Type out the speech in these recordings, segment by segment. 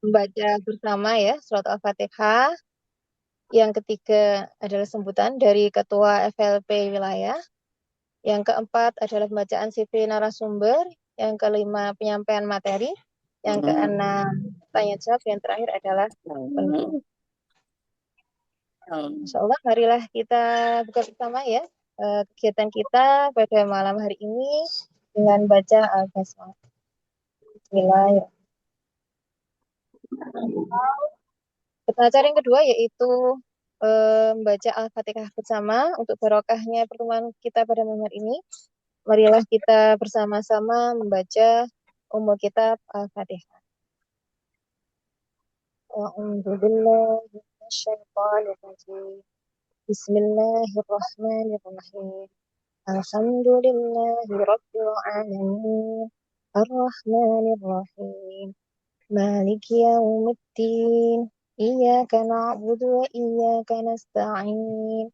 membaca bersama ya surat Al-Fatihah. Yang ketiga adalah sambutan dari Ketua FLP wilayah. Yang keempat adalah pembacaan CV narasumber. Yang kelima penyampaian materi. Yang keenam tanya jawab. Yang terakhir adalah penutup. Insya Allah, marilah kita buka bersama ya kegiatan kita pada malam hari ini dengan baca Al-Basmalah. Bismillahirrahmanirrahim. Acara yang kedua yaitu membaca Al-Fatihah bersama untuk barokahnya pertemuan kita pada malam hari ini. Marilah kita bersama-sama membaca Ummul Kitab Al-Fatihah. A'udzu billahi minasyaitonir rajim. Bismillahirrahmanirrahim. Alhamdulillahi rabbil alamin. Ar-Rahmanir Rahim. Maliki yaumiddin. Iyyaka na'budu wa iyyaka nasta'in.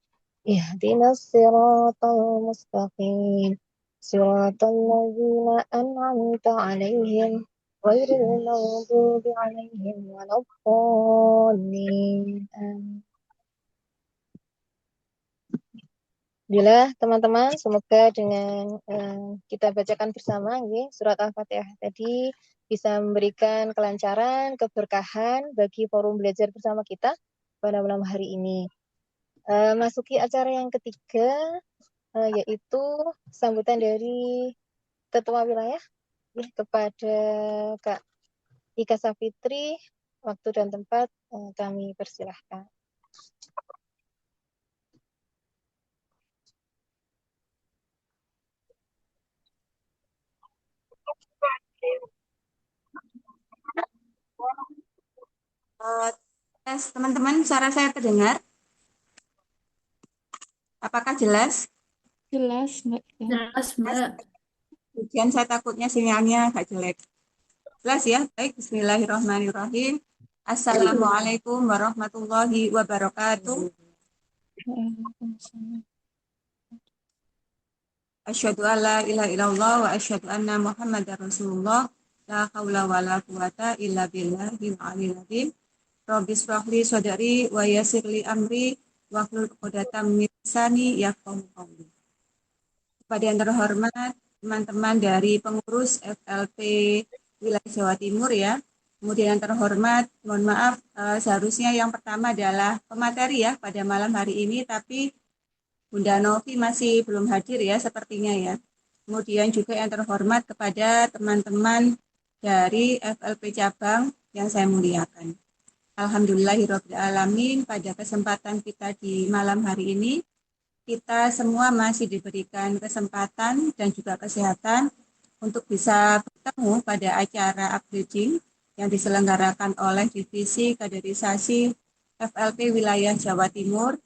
Ihdinas siratal mustaqim. Siratal ladzina an'amta 'alaihim ghairil maghdubi 'alaihim waladdallin. Amin. Alhamdulillah teman-teman, semoga dengan kita bacakan bersama surat Al-Fatihah tadi bisa memberikan kelancaran, keberkahan bagi forum belajar bersama kita pada malam hari ini. Masuki acara yang ketiga, yaitu sambutan dari Ketua Wilayah kepada Kak Ika Safitri. Waktu dan tempat kami persilahkan. Tes teman-teman, suara saya terdengar? Apakah jelas? Jelas, Mbak. Jelas, Mbak. Ujian saya takutnya sinyalnya agak jelek. Jelas ya? Baik, bismillahirrahmanirrahim. Assalamualaikum warahmatullahi wabarakatuh. Asyhadu alla ilaha illallah wa asyhadu anna Muhammadar Rasulullah. La haula wala quwata illa billahil aliyil azim. Rabbi shrah li sadri wa yassir li amri wahlul 'uqdatam min lisani yafqahu qawli. Kepada yang terhormat teman-teman dari pengurus FLP Wilayah Jawa Timur ya. Kemudian yang terhormat, mohon maaf, seharusnya yang pertama adalah pemateri ya pada malam hari ini, tapi Bunda Novi masih belum hadir ya sepertinya ya. Kemudian juga yang terhormat kepada teman-teman dari FLP Cabang yang saya muliakan. Alhamdulillahirrahmanirrahim, pada kesempatan kita di malam hari ini, kita semua masih diberikan kesempatan dan juga kesehatan untuk bisa bertemu pada acara upgrading yang diselenggarakan oleh Divisi Kaderisasi FLP Wilayah Jawa Timur.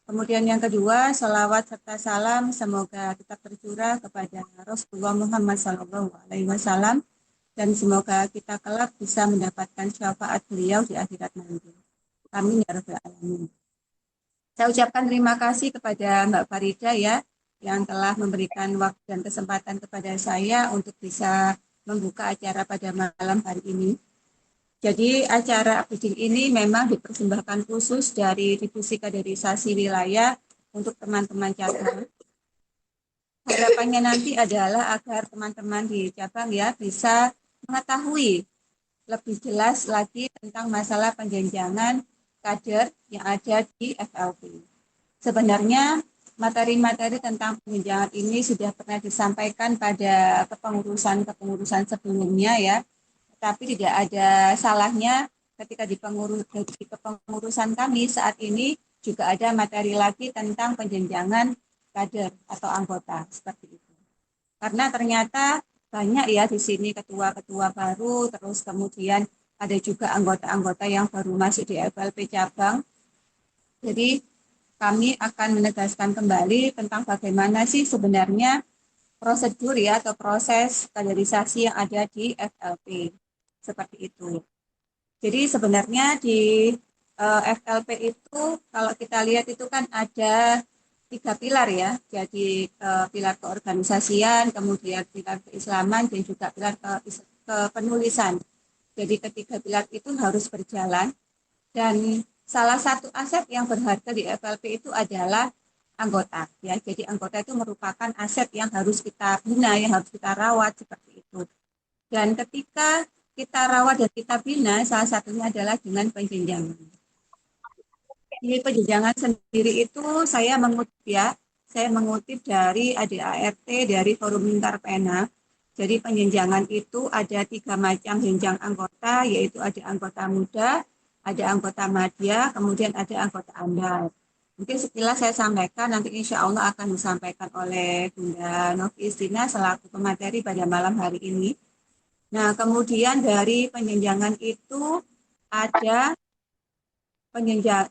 Kemudian yang kedua, salawat serta salam semoga tetap tercurah kepada Rasulullah Muhammad SAW dan semoga kita kelak bisa mendapatkan syafaat beliau di akhirat nanti. Amin ya rabbal alamin. Saya ucapkan terima kasih kepada Mbak Farida ya yang telah memberikan waktu dan kesempatan kepada saya untuk bisa membuka acara pada malam hari ini. Jadi acara upgrading ini memang dipersembahkan khusus dari Divisi Kaderisasi Wilayah untuk teman-teman cabang. Harapannya nanti adalah agar teman-teman di cabang ya bisa mengetahui lebih jelas lagi tentang masalah penjenjangan kader yang ada di FLP. Sebenarnya materi-materi tentang penjenjangan ini sudah pernah disampaikan pada kepengurusan sebelumnya ya, tapi tidak ada salahnya ketika di kepengurusan kami saat ini juga ada materi lagi tentang penjenjangan kader atau anggota seperti itu. Karena ternyata banyak ya di sini ketua-ketua baru, terus kemudian ada juga anggota-anggota yang baru masuk di FLP cabang. Jadi kami akan menegaskan kembali tentang bagaimana sih sebenarnya prosedur ya atau proses kaderisasi yang ada di FLP. Seperti itu. Jadi sebenarnya di FLP itu kalau kita lihat itu kan ada 3 pilar ya. Jadi pilar keorganisasian, kemudian pilar keislaman dan juga pilar kepenulisan. Jadi ketiga pilar itu harus berjalan, dan salah satu aset yang berharga di FLP itu adalah anggota, ya. Jadi anggota itu merupakan aset yang harus kita bina, yang harus kita rawat, seperti itu. Dan ketika kita rawat dan kita bina, salah satunya adalah dengan penjenjangan. Di penjenjangan sendiri itu saya mengutip dari ADART, dari Forum Lingkar Pena. Jadi penjenjangan itu ada 3 macam jenjang anggota, yaitu ada anggota muda, ada anggota madya, kemudian ada anggota andal. Mungkin sekilas saya sampaikan, nanti insya Allah akan disampaikan oleh Bunda Novi Istina selaku pemateri pada malam hari ini. Nah, kemudian dari penjenjangan itu ada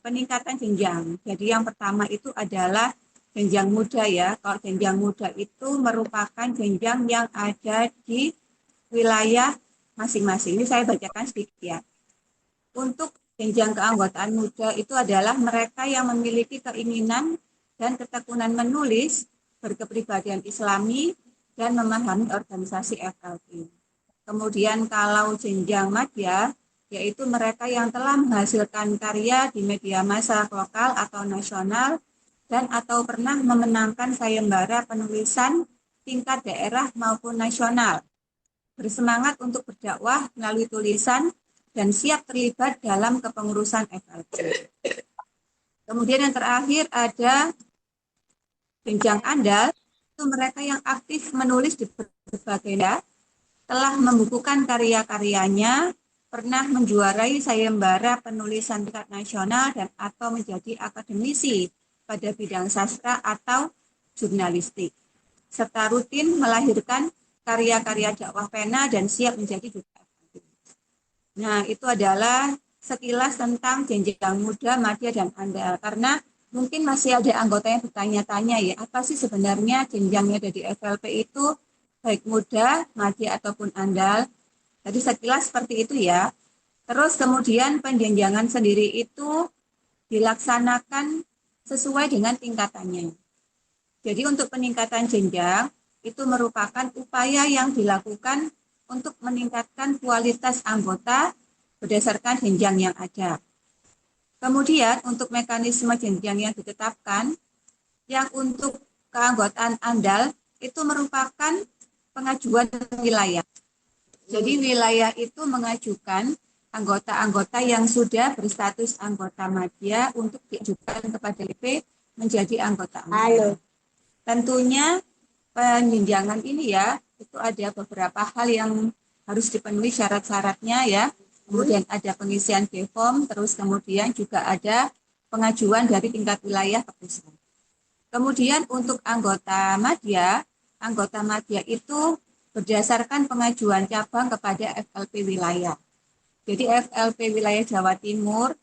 peningkatan jenjang. Jadi yang pertama itu adalah jenjang muda, ya. Kalau jenjang muda itu merupakan jenjang yang ada di wilayah masing-masing. Ini saya bacakan sedikit, ya. Untuk jenjang keanggotaan muda itu adalah mereka yang memiliki keinginan dan ketekunan menulis, berkepribadian Islami, dan memahami organisasi FLP. Kemudian kalau jenjang madya, yaitu mereka yang telah menghasilkan karya di media massa lokal atau nasional dan atau pernah memenangkan sayembara penulisan tingkat daerah maupun nasional, bersemangat untuk berdakwah melalui tulisan dan siap terlibat dalam kepengurusan FLP. Kemudian yang terakhir ada jenjang andal, itu mereka yang aktif menulis di berbagai daerah, telah membukukan karya-karyanya, pernah menjuarai sayembara penulisan tingkat nasional dan atau menjadi akademisi pada bidang sastra atau jurnalistik, serta rutin melahirkan karya-karya dakwah pena dan siap menjadi duta. Nah, itu adalah sekilas tentang jenjang muda, madya, dan andal. Karena mungkin masih ada anggota yang bertanya-tanya, ya, apa sih sebenarnya jenjangnya dari FLP itu, baik muda, madya, ataupun andal. Jadi sekilas seperti itu, ya. Terus kemudian penjenjangan sendiri itu dilaksanakan sesuai dengan tingkatannya. Jadi untuk peningkatan jenjang itu merupakan upaya yang dilakukan untuk meningkatkan kualitas anggota berdasarkan jenjang yang ada. Kemudian untuk mekanisme jenjang yang ditetapkan, yang untuk keanggotaan andal itu merupakan pengajuan wilayah. Jadi wilayah itu mengajukan anggota-anggota yang sudah berstatus anggota madya untuk diajukan kepada LP menjadi anggota andal. Tentunya penjenjangan ini, ya, itu ada beberapa hal yang harus dipenuhi syarat-syaratnya, ya. Kemudian ada pengisian BPOM, terus kemudian juga ada pengajuan dari tingkat wilayah ke pusat. Kemudian untuk anggota madya itu berdasarkan pengajuan cabang kepada FLP wilayah. Jadi FLP wilayah Jawa Timur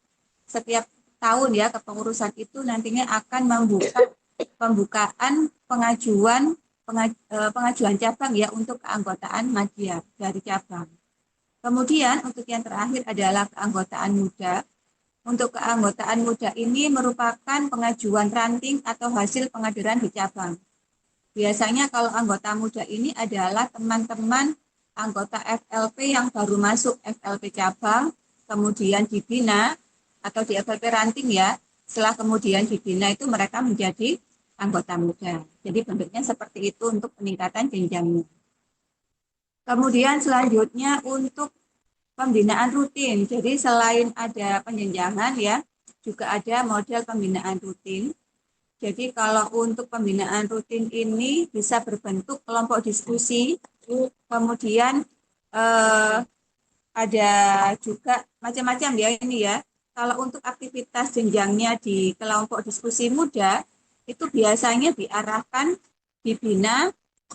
setiap tahun, ya, kepengurusan itu nantinya akan membuka pembukaan pengajuan cabang, ya, untuk keanggotaan madya dari cabang. Kemudian untuk yang terakhir adalah keanggotaan muda. Untuk keanggotaan muda ini merupakan pengajuan ranting atau hasil pengadilan di cabang. Biasanya kalau anggota muda ini adalah teman-teman anggota FLP yang baru masuk FLP cabang, kemudian dibina atau di FLP ranting, ya. Setelah kemudian dibina itu mereka menjadi anggota muda. Jadi bentuknya seperti itu untuk peningkatan jenjangnya. Kemudian selanjutnya untuk pembinaan rutin. Jadi selain ada penjenjangan, ya, juga ada model pembinaan rutin. Jadi kalau untuk pembinaan rutin ini bisa berbentuk kelompok diskusi, kemudian ada juga macam-macam, ya, ini, ya. Kalau untuk aktivitas jenjangnya di kelompok diskusi muda, itu biasanya diarahkan, dibina,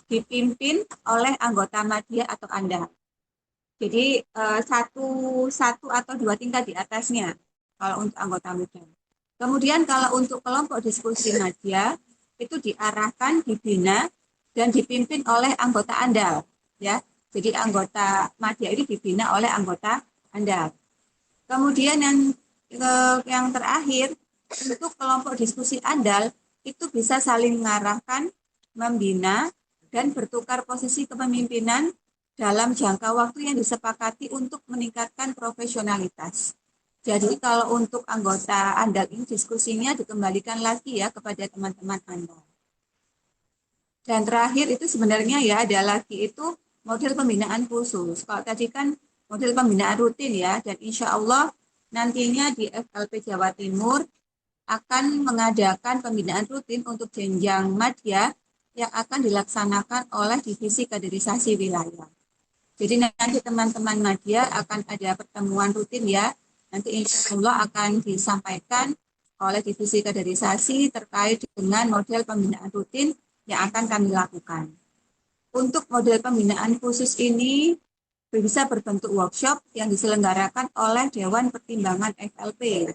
dipimpin oleh anggota madya atau andal. Jadi satu atau 2 tingkat di atasnya kalau untuk anggota muda. Kemudian kalau untuk kelompok diskusi madya itu diarahkan, dibina, dan dipimpin oleh anggota andal, ya. Jadi anggota madya ini dibina oleh anggota andal. Kemudian yang terakhir untuk kelompok diskusi andal itu bisa saling mengarahkan, membina, dan bertukar posisi kepemimpinan dalam jangka waktu yang disepakati untuk meningkatkan profesionalitas. Jadi kalau untuk anggota ANDAL ini diskusinya dikembalikan lagi ya kepada teman-teman Anda. Dan terakhir itu sebenarnya ya ada lagi itu model pembinaan khusus. Kalau tadi kan model pembinaan rutin ya, dan insya Allah nantinya di FLP Jawa Timur akan mengadakan pembinaan rutin untuk jenjang madya yang akan dilaksanakan oleh Divisi Kaderisasi Wilayah. Jadi nanti teman-teman madya akan ada pertemuan rutin ya. Nanti insya Allah akan disampaikan oleh Divisi Kaderisasi terkait dengan model pembinaan rutin yang akan kami lakukan. Untuk model pembinaan khusus ini bisa berbentuk workshop yang diselenggarakan oleh Dewan Pertimbangan FLP.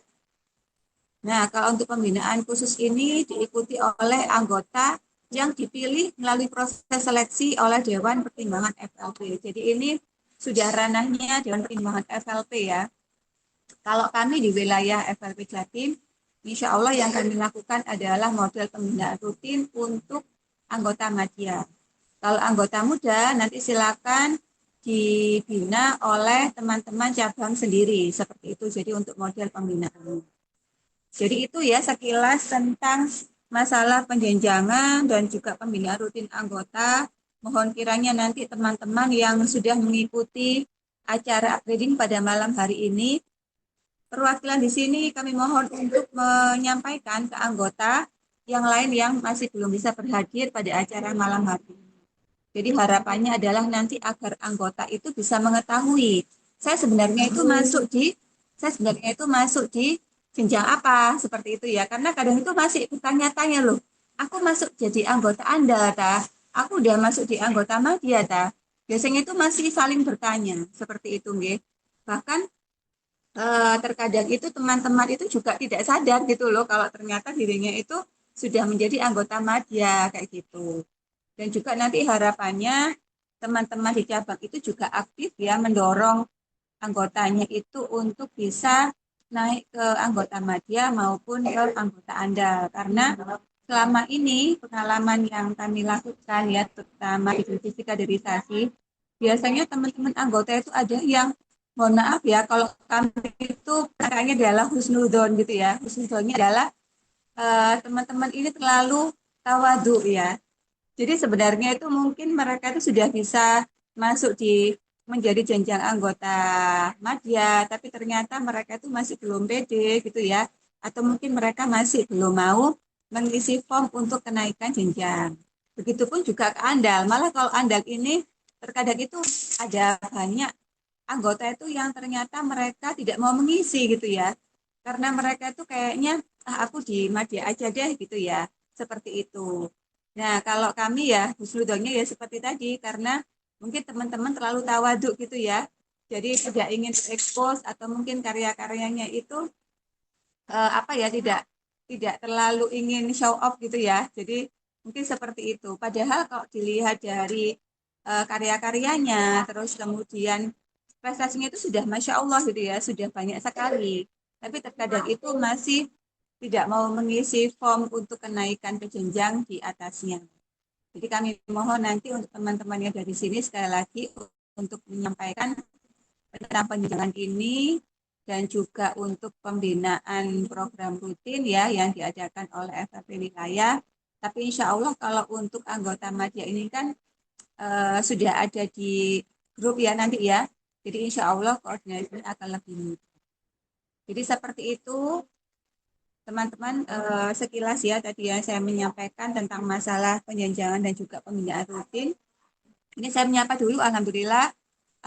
Nah, kalau untuk pembinaan khusus ini diikuti oleh anggota yang dipilih melalui proses seleksi oleh Dewan Pertimbangan FLP. Jadi ini sudah ranahnya Dewan Pertimbangan FLP ya. Kalau kami di wilayah FLP Jatim, insya Allah yang kami lakukan adalah model pembinaan rutin untuk anggota madya. Kalau anggota muda nanti silakan dibina oleh teman-teman cabang sendiri seperti itu. Jadi untuk model pembinaan. Jadi itu ya sekilas tentang masalah penjenjangan dan juga pembinaan rutin anggota. Mohon kiranya nanti teman-teman yang sudah mengikuti acara upgrading pada malam hari ini, perwakilan di sini kami mohon untuk menyampaikan ke anggota yang lain yang masih belum bisa berhadir pada acara malam hari ini. Jadi harapannya adalah nanti agar anggota itu bisa mengetahui saya sebenarnya itu masuk di jenjang apa seperti itu ya. Karena kadang itu masih bertanya-tanya loh. Aku masuk jadi anggota Anda tah. Aku udah masuk di anggota media tah. Biasanya itu masih saling bertanya seperti itu nggih. Bahkan terkadang itu teman-teman itu juga tidak sadar gitu loh kalau ternyata dirinya itu sudah menjadi anggota media kayak gitu. Dan juga nanti harapannya teman-teman di cabang itu juga aktif ya mendorong anggotanya itu untuk bisa naik ke anggota media maupun ke anggota Anda. Karena selama ini pengalaman yang kami lakukan ya terutama di divisi kaderisasi, biasanya teman-teman anggota itu ada yang mohon maaf ya kalau kami itu kayaknya adalah husnudon gitu ya. Husnudonnya adalah teman-teman ini terlalu tawadu ya. Jadi sebenarnya itu mungkin mereka itu sudah bisa masuk di menjadi jenjang anggota madya, tapi ternyata mereka itu masih belum pede gitu ya, atau mungkin mereka masih belum mau mengisi form untuk kenaikan jenjang. Begitupun juga ke Andal, malah kalau Andal ini terkadang itu ada banyak anggota itu yang ternyata mereka tidak mau mengisi gitu ya, karena mereka itu kayaknya aku di madya aja deh gitu ya, seperti itu. Nah, kalau kami ya, husnudonnya ya seperti tadi, karena mungkin teman-teman terlalu tawaduk gitu ya. Jadi tidak ingin terekspos atau mungkin karya-karyanya itu apa ya tidak terlalu ingin show off gitu ya. Jadi mungkin seperti itu. Padahal kalau dilihat dari karya-karyanya, terus kemudian prestasinya itu sudah masya Allah gitu ya, sudah banyak sekali. Tapi terkadang itu masih tidak mau mengisi form untuk kenaikan ke jenjang di atasnya. Jadi kami mohon nanti untuk teman-teman yang dari sini sekali lagi untuk menyampaikan tentang penjenjangan ini dan juga untuk pembinaan program rutin ya yang diadakan oleh FLP wilayah. Tapi insya Allah kalau untuk anggota media ini kan sudah ada di grup ya nanti ya. Jadi insya Allah koordinasi akan lebih mudah. Jadi seperti itu teman-teman sekilas ya tadi ya saya menyampaikan tentang masalah penjenjangan dan juga pembinaan rutin. Ini saya menyapa dulu, Alhamdulillah.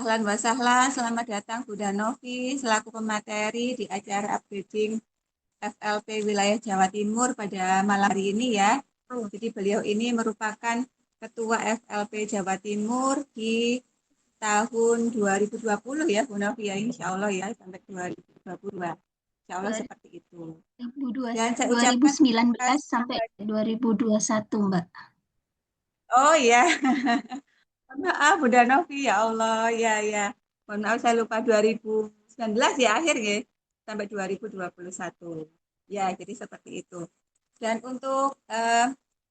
Ahlan wa sahlan, selamat datang Bu Danovi selaku pemateri di acara upgrading FLP wilayah Jawa Timur pada malam hari ini ya. Jadi beliau ini merupakan Ketua FLP Jawa Timur di tahun 2020 ya Bu Novi ya, insya Allah ya sampai 2022. Insya Allah seperti itu. 2002 Dan saya ucapkan 2019 sampai 2021, Mbak. oh ya, maaf Bunda Novi ya Allah ya ya. Mohon maaf saya lupa 2019 ya akhir ya sampai 2021. Ya, jadi seperti itu. Dan untuk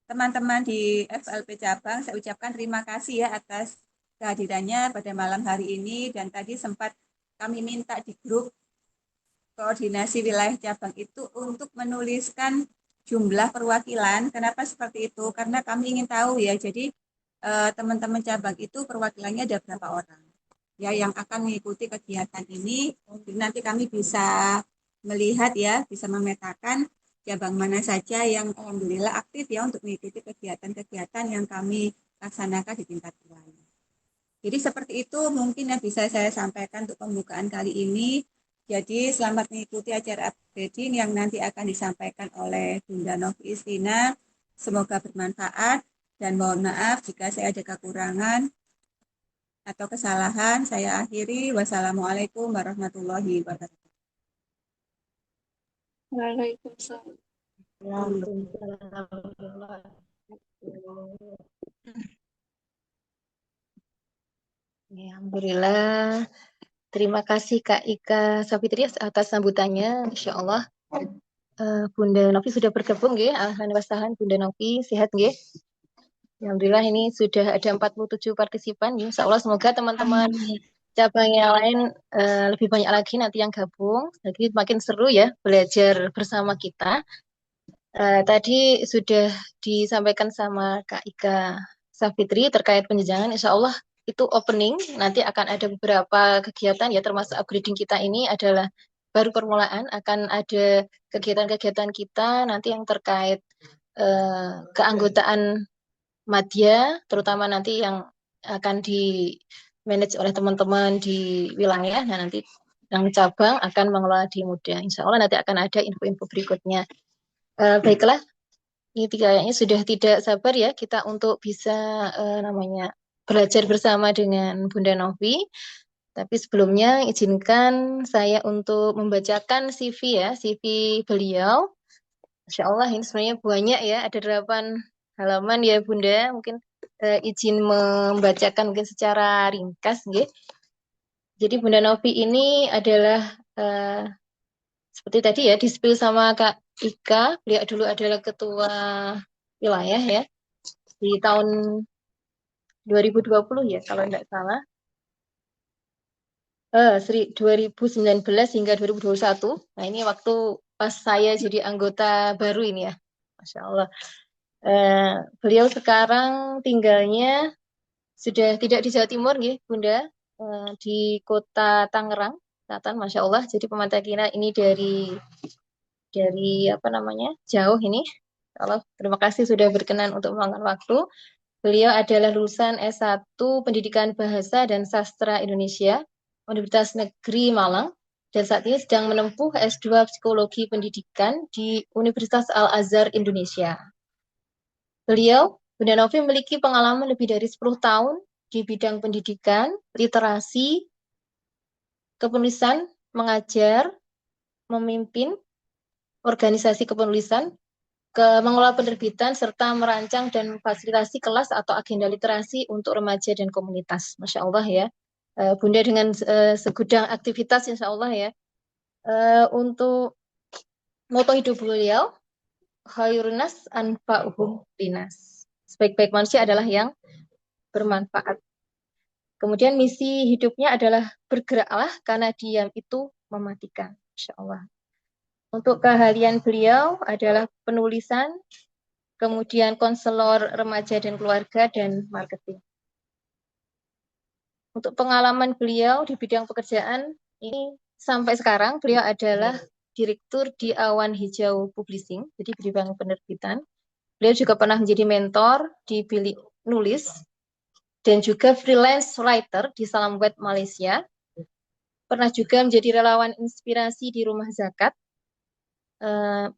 teman-teman di FLP cabang saya ucapkan terima kasih ya atas kehadirannya pada malam hari ini, dan tadi sempat kami minta di grup koordinasi wilayah cabang itu untuk menuliskan jumlah perwakilan. Kenapa seperti itu? Karena kami ingin tahu ya, jadi teman-teman cabang itu perwakilannya ada berapa orang ya yang akan mengikuti kegiatan ini. Jadi nanti kami bisa melihat ya, bisa memetakan cabang mana saja yang alhamdulillah aktif ya untuk mengikuti kegiatan-kegiatan yang kami laksanakan di tingkat wilayah. Jadi seperti itu mungkin yang bisa saya sampaikan untuk pembukaan kali ini. Jadi selamat mengikuti acara upgrading yang nanti akan disampaikan oleh Bunda Novi Istina. Semoga bermanfaat dan mohon maaf jika saya ada kekurangan atau kesalahan. Saya akhiri. Wassalamualaikum warahmatullahi wabarakatuh. Waalaikumsalam. Ya, alhamdulillah. Terima kasih Kak Ika Safitri atas sambutannya. Insya Allah Bunda Novi sudah bergabung nggih. Ahlan wa sahlan Bunda Novi, sehat nggih? Alhamdulillah ini sudah ada 47 partisipan. Insya Allah semoga teman-teman Amin. cabang yang lain lebih banyak lagi nanti yang gabung. Jadi makin seru ya belajar bersama kita. Tadi sudah disampaikan sama Kak Ika Safitri terkait penjenjangan. Insya Allah itu opening. Nanti akan ada beberapa kegiatan ya termasuk upgrading kita ini adalah baru permulaan. Akan ada kegiatan-kegiatan kita nanti yang terkait keanggotaan madya, terutama nanti yang akan di manage oleh teman-teman di wilayah. Nah, nanti yang cabang akan mengelola di muda. Insya Allah nanti akan ada info-info berikutnya. Baiklah, ini kayaknya sudah tidak sabar ya kita untuk bisa namanya belajar bersama dengan Bunda Novi. Tapi sebelumnya izinkan saya untuk membacakan CV ya, CV beliau. Masya Allah ini sebenarnya banyak ya, ada 8 halaman ya Bunda. Mungkin izin membacakan mungkin secara ringkas, gitu. Jadi Bunda Novi ini adalah seperti tadi ya, di-spill sama Kak Ika, beliau dulu adalah ketua wilayah ya, di tahun 2020 ya, kalau tidak salah. 2019 hingga 2021. Nah ini waktu pas saya jadi anggota baru ini ya. Masya Allah. Beliau sekarang tinggalnya sudah tidak di Jawa Timur, ya, Bunda, di kota Tangerang, Selatan, Masya Allah. Jadi pemantai kita ini dari apa namanya jauh ini. Allah, terima kasih sudah berkenan untuk meluangkan waktu. Beliau adalah lulusan S1 Pendidikan Bahasa dan Sastra Indonesia, Universitas Negeri Malang, dan saat ini sedang menempuh S2 Psikologi Pendidikan di Universitas Al-Azhar Indonesia. Beliau, Bunda Novi, memiliki pengalaman lebih dari 10 tahun di bidang pendidikan, literasi, kepenulisan, mengajar, memimpin organisasi kepenulisan, mengelola penerbitan, serta merancang dan memfasilitasi kelas atau agenda literasi untuk remaja dan komunitas. Masya Allah ya. Bunda dengan segudang aktivitas, Insya Allah ya. Untuk moto hidup beliau, khairunas anfa'uhum linas. Sebaik-baik manusia adalah yang bermanfaat. Kemudian misi hidupnya adalah bergeraklah karena diam itu mematikan. Insya Allah. Untuk keahlian beliau adalah penulisan, kemudian konselor remaja dan keluarga, dan marketing. Untuk pengalaman beliau di bidang pekerjaan, ini sampai sekarang beliau adalah direktur di Awan Hijau Publishing, jadi di bidang penerbitan. Beliau juga pernah menjadi mentor di Bilik Nulis, dan juga freelance writer di Salam Web Malaysia. Pernah juga menjadi relawan inspirasi di Rumah Zakat.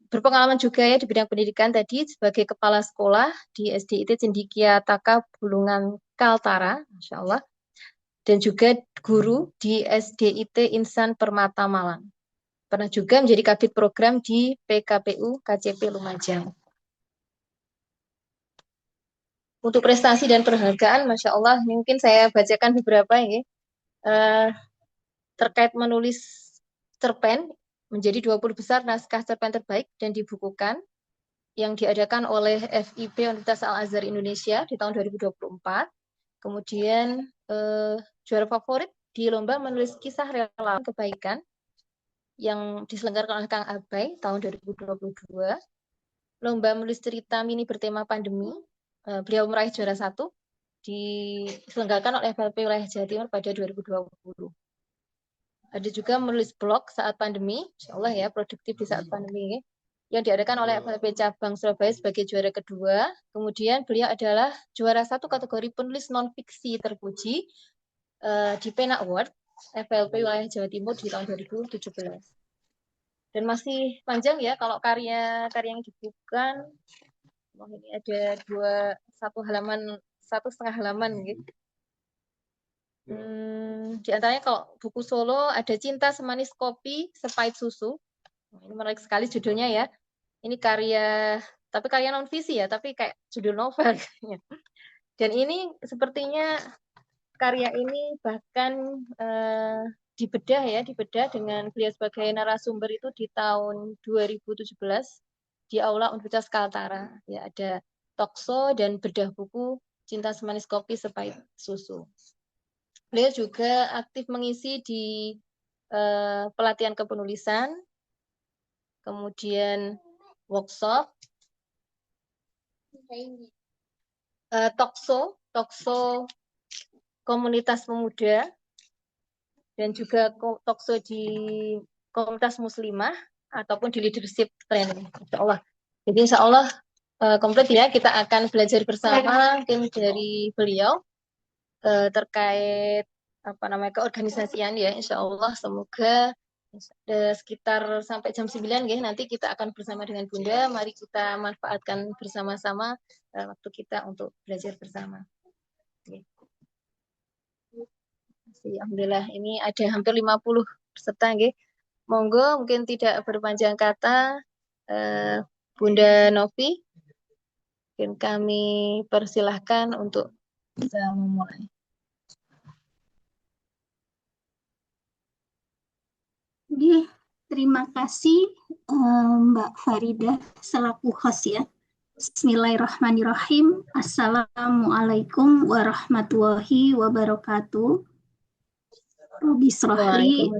Berpengalaman juga ya di bidang pendidikan tadi sebagai kepala sekolah di SDIT Cendikia Taka Bulungan Kaltara, Masya Allah, dan juga guru di SDIT Insan Permata Malang. Pernah juga menjadi kabid program di PKPU KCP Lumajang. Untuk prestasi dan penghargaan, Masya Allah, mungkin saya bacakan beberapa ya. Terkait menulis cerpen, menjadi 20 besar naskah cerpen terbaik dan dibukukan, yang diadakan oleh FIB Universitas Al-Azhar Indonesia di tahun 2024. Kemudian juara favorit di lomba menulis kisah relawan kebaikan yang diselenggarakan oleh Kang Abai tahun 2022. Lomba menulis cerita mini bertema pandemi, beliau meraih juara 1, diselenggarakan oleh FLP Wilayah Jawa Timur pada 2020. Ada juga menulis blog saat pandemi, insya Allah ya, produktif di saat pandemi, yang diadakan oleh FLP Cabang Surabaya sebagai juara kedua. Kemudian beliau adalah juara 1 kategori penulis non-fiksi terpuji di Pena Award FLP Wilayah Jawa Timur di tahun 2017. Dan masih panjang ya kalau karya yang dibukukan. Ini ada 1,5 halaman gitu. Di antaranya kalau buku solo ada Cinta Semanis Kopi Sepahit Susu. Ini menarik sekali judulnya ya. Ini tapi karya non fiksi ya, tapi kayak judul novel. Dan ini sepertinya karya ini bahkan dibedah dengan beliau sebagai narasumber itu di tahun 2017 di Aula Universitas Kaltara. Ya, ada talkshow dan bedah buku Cinta Semanis Kopi Sepahit Susu. Beliau juga aktif mengisi di pelatihan kepenulisan, kemudian workshop, talkshow komunitas pemuda, dan juga talkshow di komunitas muslimah ataupun di leadership training. Insya Allah. Jadi insya Allah komplit ya, kita akan belajar bersama mungkin dari beliau terkait keorganisasian ya. Insya Allah semoga sekitar sampai jam 9 ya, nanti kita akan bersama dengan Bunda. Mari kita manfaatkan bersama-sama waktu kita untuk belajar bersama. Alhamdulillah ini ada hampir 50 peserta nggih. Monggo mungkin tidak berpanjang kata Bunda Novi, mungkin kami persilahkan untuk bisa memulai. Oke, terima kasih Mbak Faridah selaku host ya. Bismillahirrahmanirrahim. Assalamualaikum warahmatullahi wabarakatuh. Robi srohli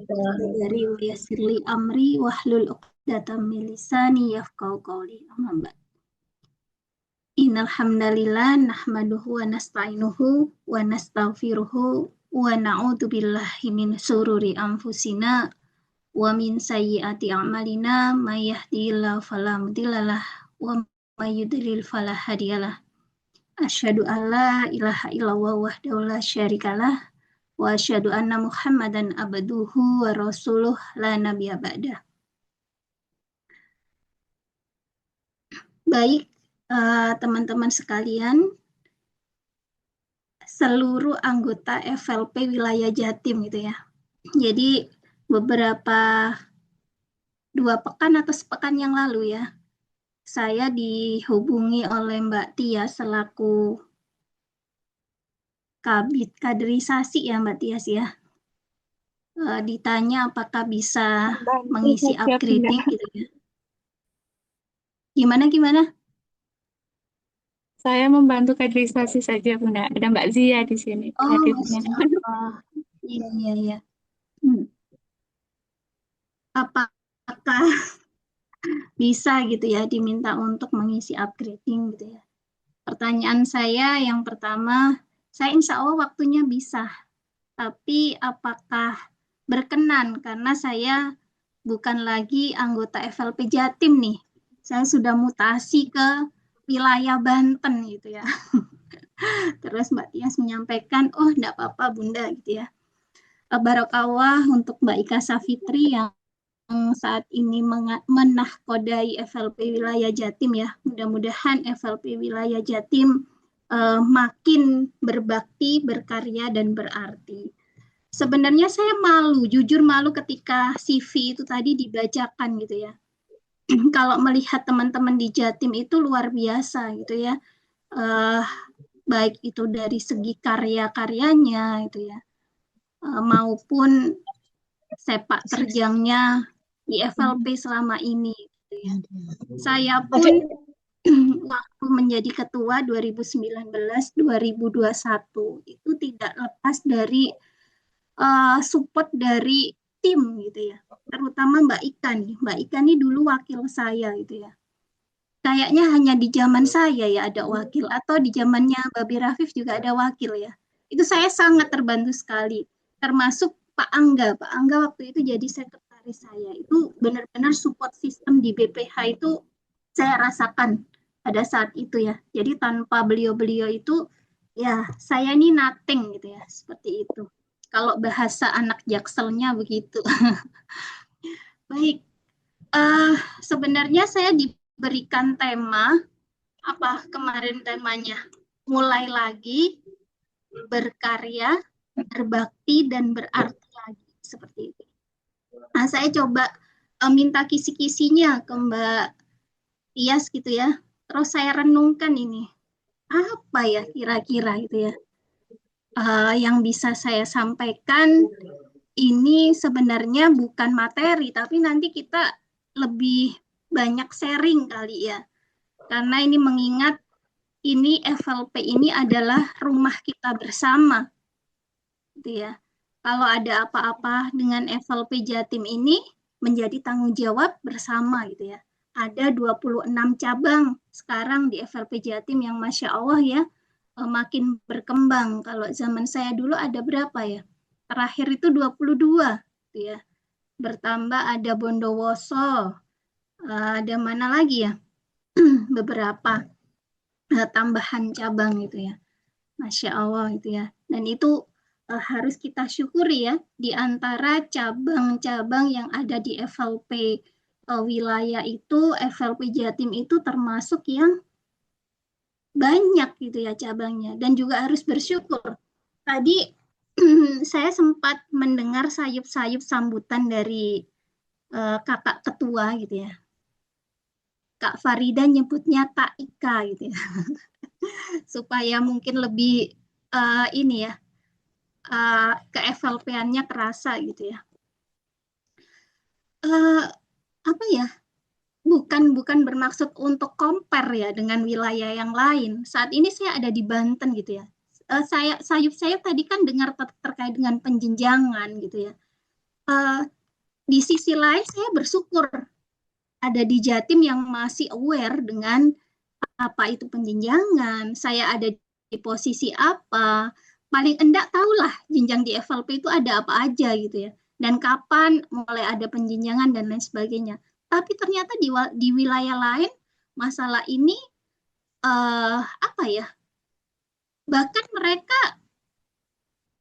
dari yasirli amri wahlul uqdatam min lisani yafqahu qawli. Amma ba'd. Innal hamdalillah nahmaduhu wa nasta'inuhu wa nastaghfiruhu wa na'udzu billahi min sururi anfusina wa min sayyiati a'malina may yahdihillahu fala mudhillalah wa may yudlil fala hadiyalah. Asyhadu an la ilaha illallah wahdahu la syarikalah wa asyhadu anna Muhammadan abduhu wa rasuluh la nabiyya ba'dah. Baik, teman-teman sekalian, seluruh anggota FLP wilayah Jatim gitu ya. Jadi beberapa 2 pekan atau sepekan yang lalu ya, saya dihubungi oleh Mbak Tia selaku Kabid Kaderisasi ya Mbak Tias ya. Ditanya apakah bisa mengisi upgrading gitu ya. Gimana? Saya membantu kaderisasi saja, Bunda. Ada Mbak Zia di sini. Oh, iya. Apakah bisa gitu ya diminta untuk mengisi upgrading gitu ya? Pertanyaan saya yang pertama, saya insya Allah waktunya bisa. Tapi apakah berkenan karena saya bukan lagi anggota FLP Jatim nih. Saya sudah mutasi ke wilayah Banten gitu ya. Terus Mbak Tias menyampaikan, oh enggak apa-apa Bunda gitu ya. Barakallah untuk Mbak Ika Safitri yang saat ini menahkodai FLP wilayah Jatim ya. Mudah-mudahan FLP wilayah Jatim makin berbakti, berkarya, dan berarti. Sebenarnya saya jujur malu ketika CV itu tadi dibacakan gitu ya. Kalau melihat teman-teman di Jatim itu luar biasa gitu ya, baik itu dari segi karya-karyanya gitu ya, maupun sepak terjangnya di FLP selama ini gitu ya. Saya pun waktu menjadi ketua 2019-2021 itu tidak lepas dari support dari tim gitu ya. Terutama Mbak Ika nih. Mbak Ika nih dulu wakil saya gitu ya. Kayaknya hanya di zaman saya ya ada wakil atau di zamannya Babi Rafif juga ada wakil ya. Itu saya sangat terbantu sekali. Termasuk Pak Angga. Pak Angga waktu itu jadi sekretaris saya. Itu benar-benar support sistem di BPH itu saya rasakan pada saat itu ya. Jadi tanpa beliau-beliau itu ya saya ini nothing gitu ya. Seperti itu. Kalau bahasa anak jakselnya begitu. Baik, sebenarnya saya diberikan tema apa kemarin temanya mulai lagi berkarya berbakti dan berarti lagi seperti itu. Nah saya coba minta kisi-kisinya ke Mbak Tias gitu ya, terus saya renungkan ini apa ya kira-kira gitu ya yang bisa saya sampaikan. Ini sebenarnya bukan materi tapi nanti kita lebih banyak sharing kali ya, karena ini mengingat ini FLP ini adalah rumah kita bersama, gitu ya. Kalau ada apa-apa dengan FLP Jatim ini menjadi tanggung jawab bersama, gitu ya. Ada 26 cabang sekarang di FLP Jatim yang Masya Allah ya, makin berkembang. Kalau zaman saya dulu ada berapa ya? Terakhir itu 22, gitu ya. Bertambah ada Bondowoso, ada mana lagi ya? Beberapa tambahan cabang gitu ya. Masya Allah gitu ya. Dan itu harus kita syukuri ya, di antara cabang-cabang yang ada di FLP wilayah itu, FLP Jatim itu termasuk yang banyak gitu ya cabangnya. Dan juga harus bersyukur. Tadi saya sempat mendengar sayup-sayup sambutan dari kakak ketua gitu ya. Kak Farida nyebutnya Kak Ika gitu ya. Supaya mungkin lebih ini ya, ke FLP-annya kerasa gitu ya. Apa ya? Bukan bermaksud untuk compare ya dengan wilayah yang lain. Saat ini saya ada di Banten gitu ya. Saya sayup-sayup tadi kan dengar terkait dengan penjenjangan gitu ya. Di sisi lain saya bersyukur ada di Jatim yang masih aware dengan apa itu penjenjangan. Saya ada di posisi apa. Paling enggak tahulah jenjang di FLP itu ada apa aja gitu ya. Dan kapan mulai ada penjenjangan dan lain sebagainya. Tapi ternyata di wilayah lain masalah ini apa ya? Bahkan mereka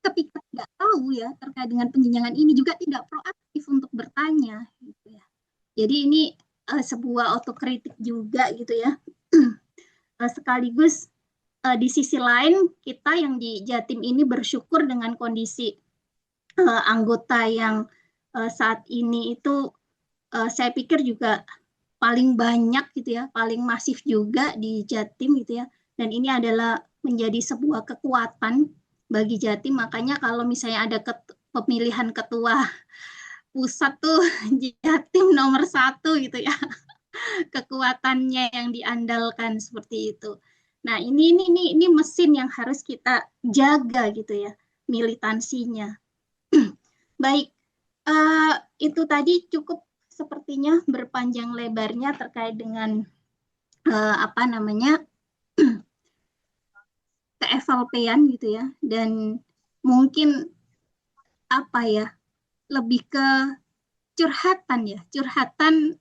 ketika tidak tahu ya terkait dengan penjenjangan ini juga tidak proaktif untuk bertanya gitu ya. Jadi ini sebuah otokritik juga gitu ya. Sekaligus di sisi lain kita yang di Jatim ini bersyukur dengan kondisi anggota yang saat ini itu saya pikir juga paling banyak gitu ya, paling masif juga di Jatim gitu ya. Dan ini adalah menjadi sebuah kekuatan bagi Jatim. Makanya kalau misalnya ada pemilihan ketua pusat tuh Jatim nomor 1 gitu ya. Kekuatannya yang diandalkan seperti itu. Nah, ini mesin yang harus kita jaga gitu ya, militansinya. Baik, itu tadi cukup sepertinya berpanjang lebarnya terkait dengan apa namanya ke-FLP-an gitu ya, dan mungkin apa ya, lebih ke curhatan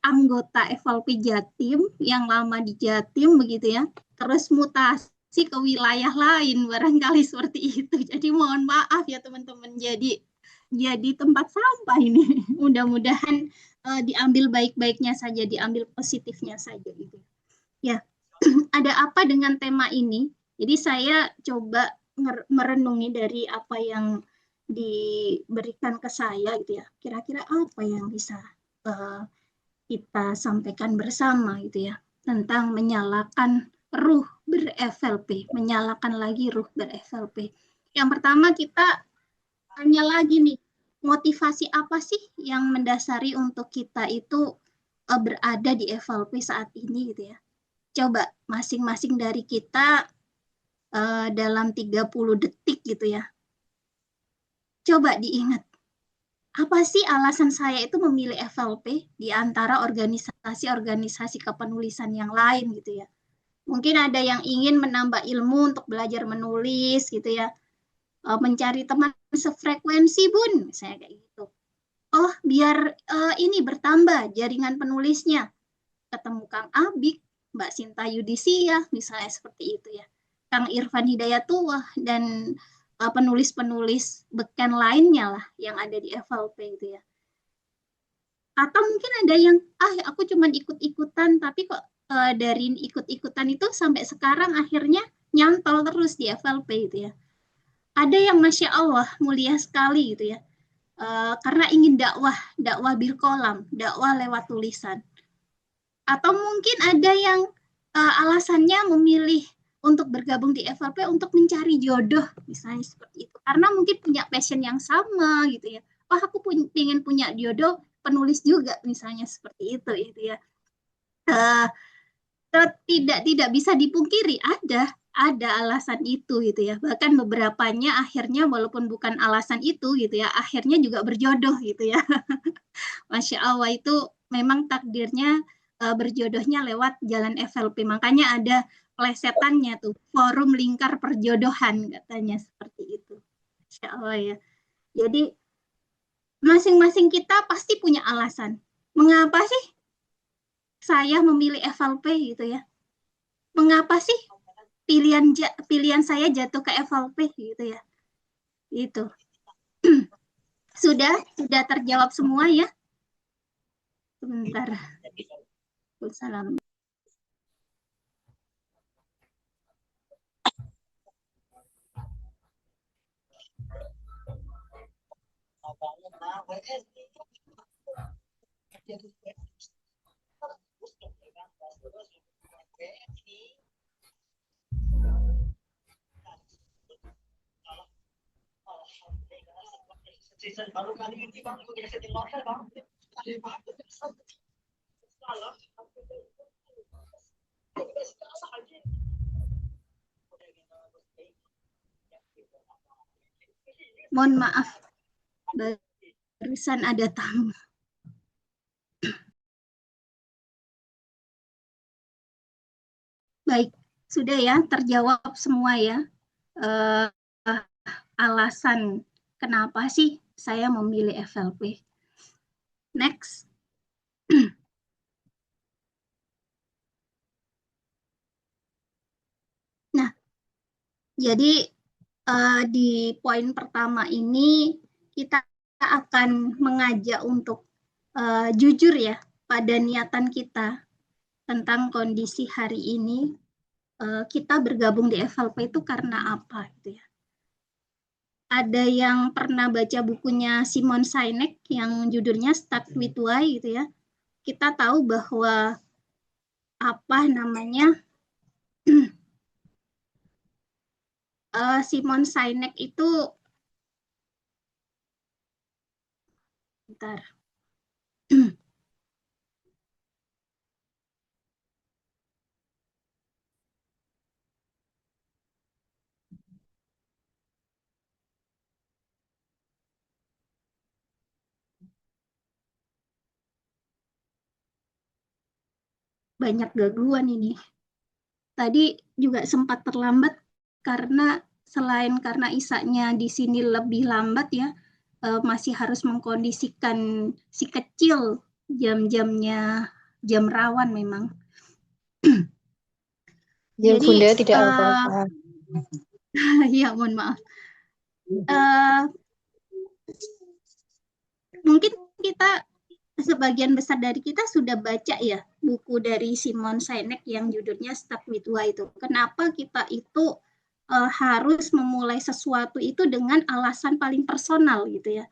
anggota FLP Jatim yang lama di Jatim begitu ya, terus mutasi ke wilayah lain barangkali seperti itu. Jadi mohon maaf ya teman-teman, jadi tempat sampah ini. Mudah-mudahan diambil baik-baiknya saja, diambil positifnya saja gitu. Ya, ada apa dengan tema ini? Jadi saya coba merenungi dari apa yang diberikan ke saya gitu ya. Kira-kira apa yang bisa kita sampaikan bersama gitu ya, tentang menyalakan ruh ber-FLP, menyalakan lagi ruh ber-FLP. Yang pertama kita tanya lagi nih, motivasi apa sih yang mendasari untuk kita itu berada di FLP saat ini gitu ya. Coba masing-masing dari kita dalam 30 detik gitu ya. Coba diingat, apa sih alasan saya itu memilih FLP di antara organisasi-organisasi kepenulisan yang lain gitu ya. Mungkin ada yang ingin menambah ilmu untuk belajar menulis gitu ya. Mencari teman sefrekuensi Bun, misalnya kayak gitu. Oh, biar ini bertambah jaringan penulisnya. Ketemu Kang Abik, Mbak Sinta Yudisia, misalnya seperti itu ya. Kang Irfan Hidayatullah, dan penulis-penulis beken lainnya lah yang ada di FLP itu ya. Atau mungkin ada yang, aku cuma ikut-ikutan, tapi kok dari ikut-ikutan itu sampai sekarang akhirnya nyantol terus di FLP itu ya. Ada yang Masya Allah mulia sekali gitu ya. Karena ingin dakwah bil kolam, dakwah lewat tulisan. Atau mungkin ada yang alasannya memilih untuk bergabung di FLP untuk mencari jodoh, misalnya seperti itu. Karena mungkin punya passion yang sama gitu ya. Oh, aku ingin punya jodoh penulis juga, misalnya seperti itu gitu ya. Tidak bisa dipungkiri ada alasan itu gitu ya. Bahkan beberapanya akhirnya walaupun bukan alasan itu gitu ya, akhirnya juga berjodoh gitu ya. Masya Allah, itu memang takdirnya berjodohnya lewat jalan FLP. Makanya ada plesetannya tuh, forum lingkar perjodohan katanya seperti itu. Masya Allah ya. Jadi masing-masing kita pasti punya alasan. Mengapa sih saya memilih FLP gitu ya? Mengapa sih pilihan saya jatuh ke FLP gitu ya? Itu. Sudah terjawab semua ya? Sebentar. Salam. Mohon maaf, barusan ada tamu. Baik, sudah ya, terjawab semua ya. Alasan kenapa sih saya memilih FLP. Next. Nah, jadi di poin pertama ini kita akan mengajak untuk jujur ya pada niatan kita tentang kondisi hari ini. Kita bergabung di FLP itu karena apa gitu ya. Ada yang pernah baca bukunya Simon Sinek yang judulnya Start with Why gitu ya. Kita tahu bahwa Simon Sinek itu banyak gangguan ini. Tadi juga sempat terlambat karena selain karena Isanya di sini lebih lambat ya, masih harus mengkondisikan si kecil jam-jamnya jam rawan memang. Ya, jadi, Bunda tidak apa-apa. Ya, mohon maaf. Mungkin kita sebagian besar dari kita sudah baca ya buku dari Simon Sinek yang judulnya Start with Why itu. Kenapa kita itu harus memulai sesuatu itu dengan alasan paling personal gitu ya.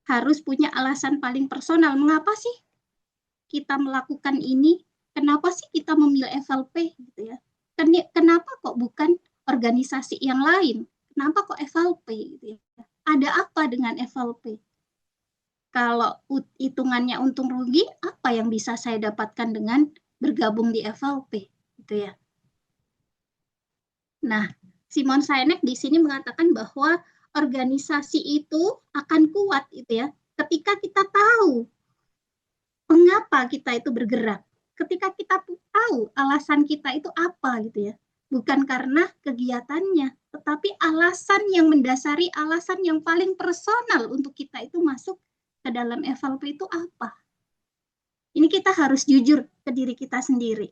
Harus punya alasan paling personal. Mengapa sih kita melakukan ini? Kenapa sih kita memilih FLP gitu ya? Kenapa kok bukan organisasi yang lain? Kenapa kok FLP gitu ya? Ada apa dengan FLP? Kalau hitungannya untung rugi, apa yang bisa saya dapatkan dengan bergabung di FLP gitu ya. Nah, Simon Sinek di sini mengatakan bahwa organisasi itu akan kuat itu ya ketika kita tahu mengapa kita itu bergerak. Ketika kita tahu alasan kita itu apa gitu ya. Bukan karena kegiatannya, tetapi alasan yang mendasari, alasan yang paling personal untuk kita itu masuk ke dalam FLP itu apa. Ini kita harus jujur ke diri kita sendiri.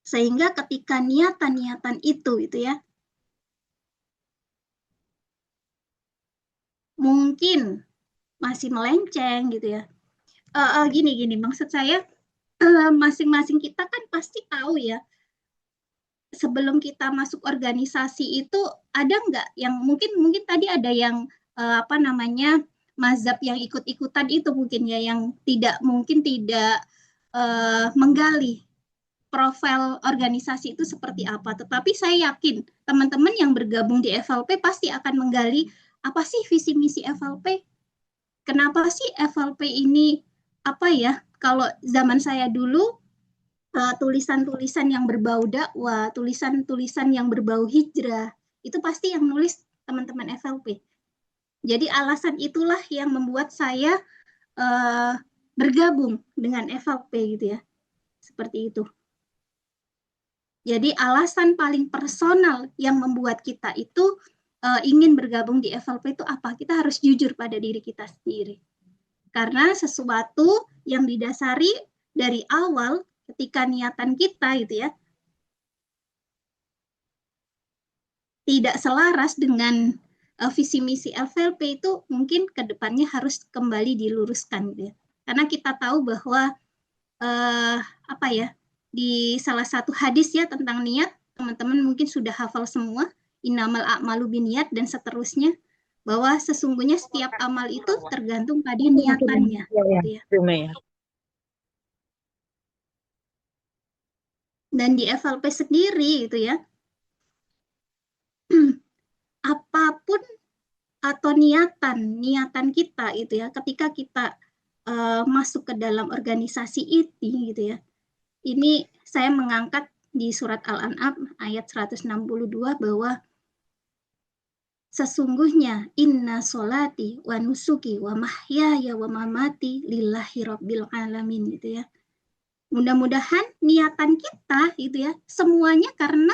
Sehingga ketika niatan-niatan itu ya, mungkin masih melenceng gitu ya. Gini, maksud saya masing-masing kita kan pasti tahu ya, sebelum kita masuk organisasi itu ada nggak yang mungkin tadi ada yang mazhab yang ikut-ikutan itu mungkin ya, yang mungkin tidak menggali profil organisasi itu seperti apa. Tetapi saya yakin teman-teman yang bergabung di FLP pasti akan menggali apa sih visi misi FLP. Kenapa sih FLP ini apa ya? Kalau zaman saya dulu tulisan-tulisan yang berbau dakwah, tulisan-tulisan yang berbau hijrah, itu pasti yang nulis teman-teman FLP. Jadi alasan itulah yang membuat saya bergabung dengan FLP gitu ya. Seperti itu. Jadi alasan paling personal yang membuat kita itu ingin bergabung di FLP itu apa? Kita harus jujur pada diri kita sendiri. Karena sesuatu yang didasari dari awal ketika niatan kita gitu ya tidak selaras dengan visi misi FLP itu mungkin ke depannya harus kembali diluruskan gitu ya. Karena kita tahu bahwa di salah satu hadis ya tentang niat, teman-teman mungkin sudah hafal semua, innamal a'malu binniyat dan seterusnya, bahwa sesungguhnya setiap amal itu tergantung pada niatannya gitu ya. Dan di FLP sendiri gitu ya, apapun atau niatan kita itu ya, ketika kita masuk ke dalam organisasi ini gitu ya. Ini saya mengangkat di surat Al-An'am ayat 162 bahwa sesungguhnya inna solati wa nusuki wa mahyaya wa mamati lillahi rabbil alamin gitu ya. Mudah-mudahan niatan kita gitu ya semuanya karena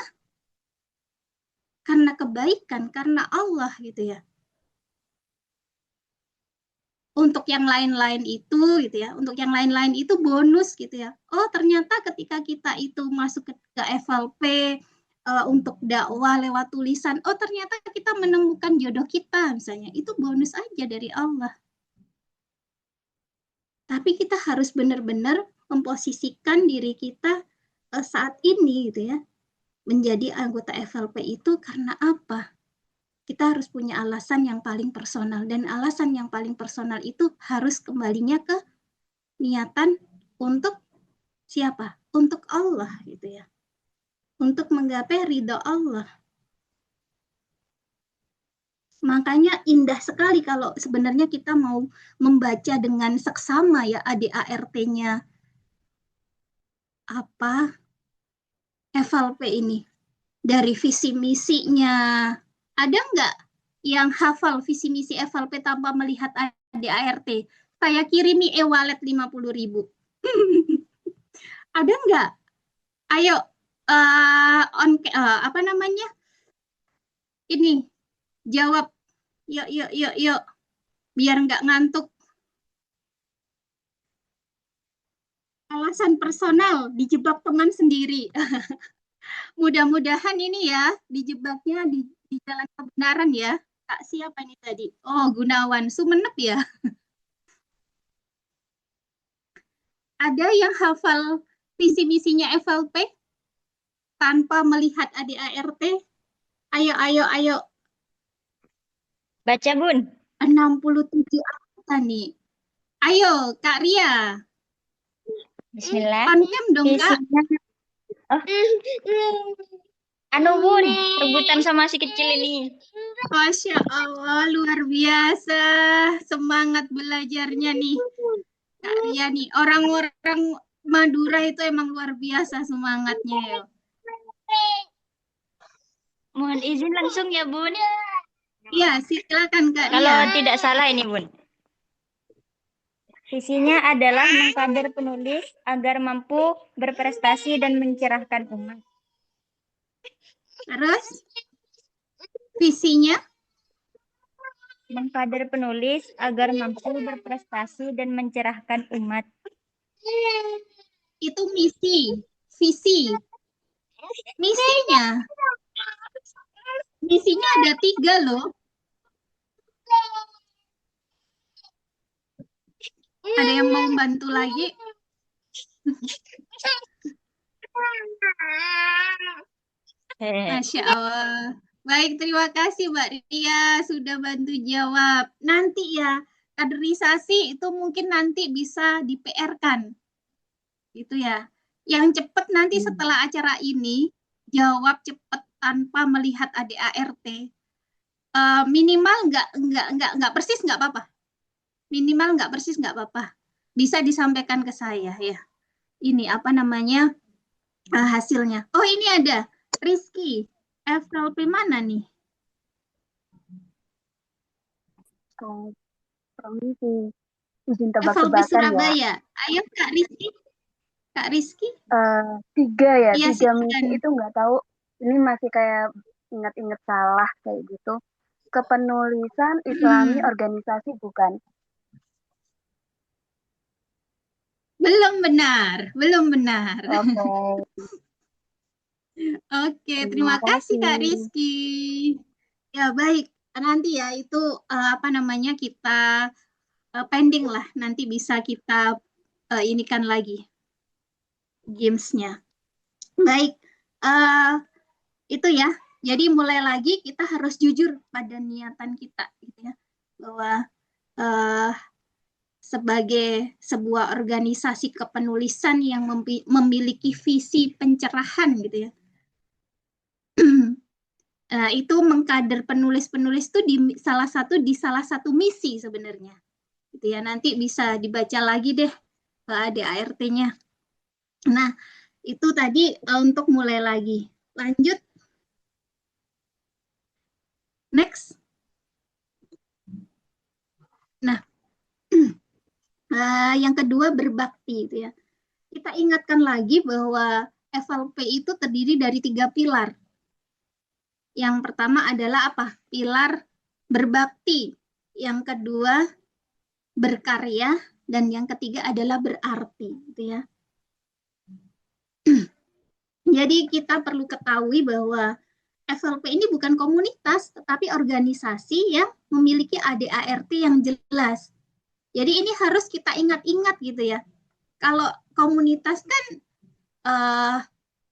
kebaikan, karena Allah gitu ya. Untuk yang lain-lain itu gitu ya, untuk yang lain-lain itu bonus gitu ya. Oh ternyata ketika kita itu masuk ke FLP untuk dakwah lewat tulisan, oh ternyata kita menemukan jodoh kita misalnya, itu bonus aja dari Allah. Tapi kita harus benar-benar memposisikan diri kita saat ini gitu ya, menjadi anggota FLP itu karena apa? Kita harus punya alasan yang paling personal, dan alasan yang paling personal itu harus kembalinya ke niatan untuk siapa? Untuk Allah gitu ya. Untuk menggapai ridha Allah. Makanya indah sekali kalau sebenarnya kita mau membaca dengan seksama ya ADART-nya apa FLP ini. Dari visi misinya. Ada nggak yang hafal visi misi FLP tanpa melihat ADART? Saya kirimi e-wallet 50.000. Ada nggak? Ayo, ini jawab. Yuk. Biar nggak ngantuk. Alasan personal, dijebak teman sendiri. Mudah-mudahan ini ya, dijebaknya di jalan kebenaran ya. Kak, siapa ini tadi? Oh, Gunawan. Sumenep ya. Ada yang hafal visi misinya FLP tanpa melihat ADART? Ayo. Baca, Bun. 67 angka nih. Ayo, Kak Ria. Bismillah. Pancam dong, Kak. Bun, rebutan sama si kecil ini. Masya Allah, luar biasa. Semangat belajarnya nih. Kak Ria nih, orang-orang Madura itu emang luar biasa semangatnya ya. Mohon izin langsung ya, Bun. Iya, silakan Kak Kalau Ria. tidak salah ini, Bun. Visinya adalah mengkader penulis agar mampu berprestasi dan mencerahkan umat. Terus visinya Mengkader penulis agar mampu berprestasi dan mencerahkan umat. itu misi, visi. Misinya ada 3 loh. Ada yang mau bantu lagi? Masya Allah. Baik, terima kasih Mbak Ria sudah bantu jawab. Nanti ya, kaderisasi itu mungkin nanti bisa di-PR-kan. Gitu ya. Yang cepat nanti setelah acara ini, jawab cepat tanpa melihat ADART. Minimal nggak persis nggak apa-apa. Minimal nggak persis nggak apa-apa. Bisa disampaikan ke saya ya. Ini apa namanya hasilnya. Oh ini ada Rizky. FLP mana nih? Permisi, izin FLP tebak-tebakan ya. Surabaya. Ayo Kak Rizky. Kak Rizky. 3 ya, Iya, 3 silakan. misi itu nggak tahu. Ini masih kayak ingat-ingat salah kayak gitu. Kepenulisan Islami organisasi bukan? Belum benar, belum benar. Oke. Oke, Terima terima kasih Kak kasih. Rizky. Ya baik, nanti ya itu apa namanya kita pending lah, nanti bisa kita inikan lagi gamesnya. Baik, itu ya. Jadi mulai lagi kita harus jujur pada niatan kita, gitu ya, bahwa sebagai sebuah organisasi kepenulisan yang memiliki visi pencerahan, gitu ya. Itu mengkader penulis-penulis itu di salah satu misi sebenarnya, gitu ya. Nanti bisa dibaca lagi deh ADART-nya. Nah, itu tadi untuk mulai lagi. Lanjut. Next. Nah, yang kedua berbakti, gitu ya. Kita ingatkan lagi bahwa FLP itu terdiri dari 3 pilar. Yang pertama adalah apa? Pilar berbakti. Yang kedua berkarya, dan yang ketiga adalah berarti, gitu ya. Jadi kita perlu ketahui bahwa FLP ini bukan komunitas, tetapi organisasi yang memiliki ADART yang jelas. Jadi ini harus kita ingat-ingat gitu ya. Kalau komunitas kan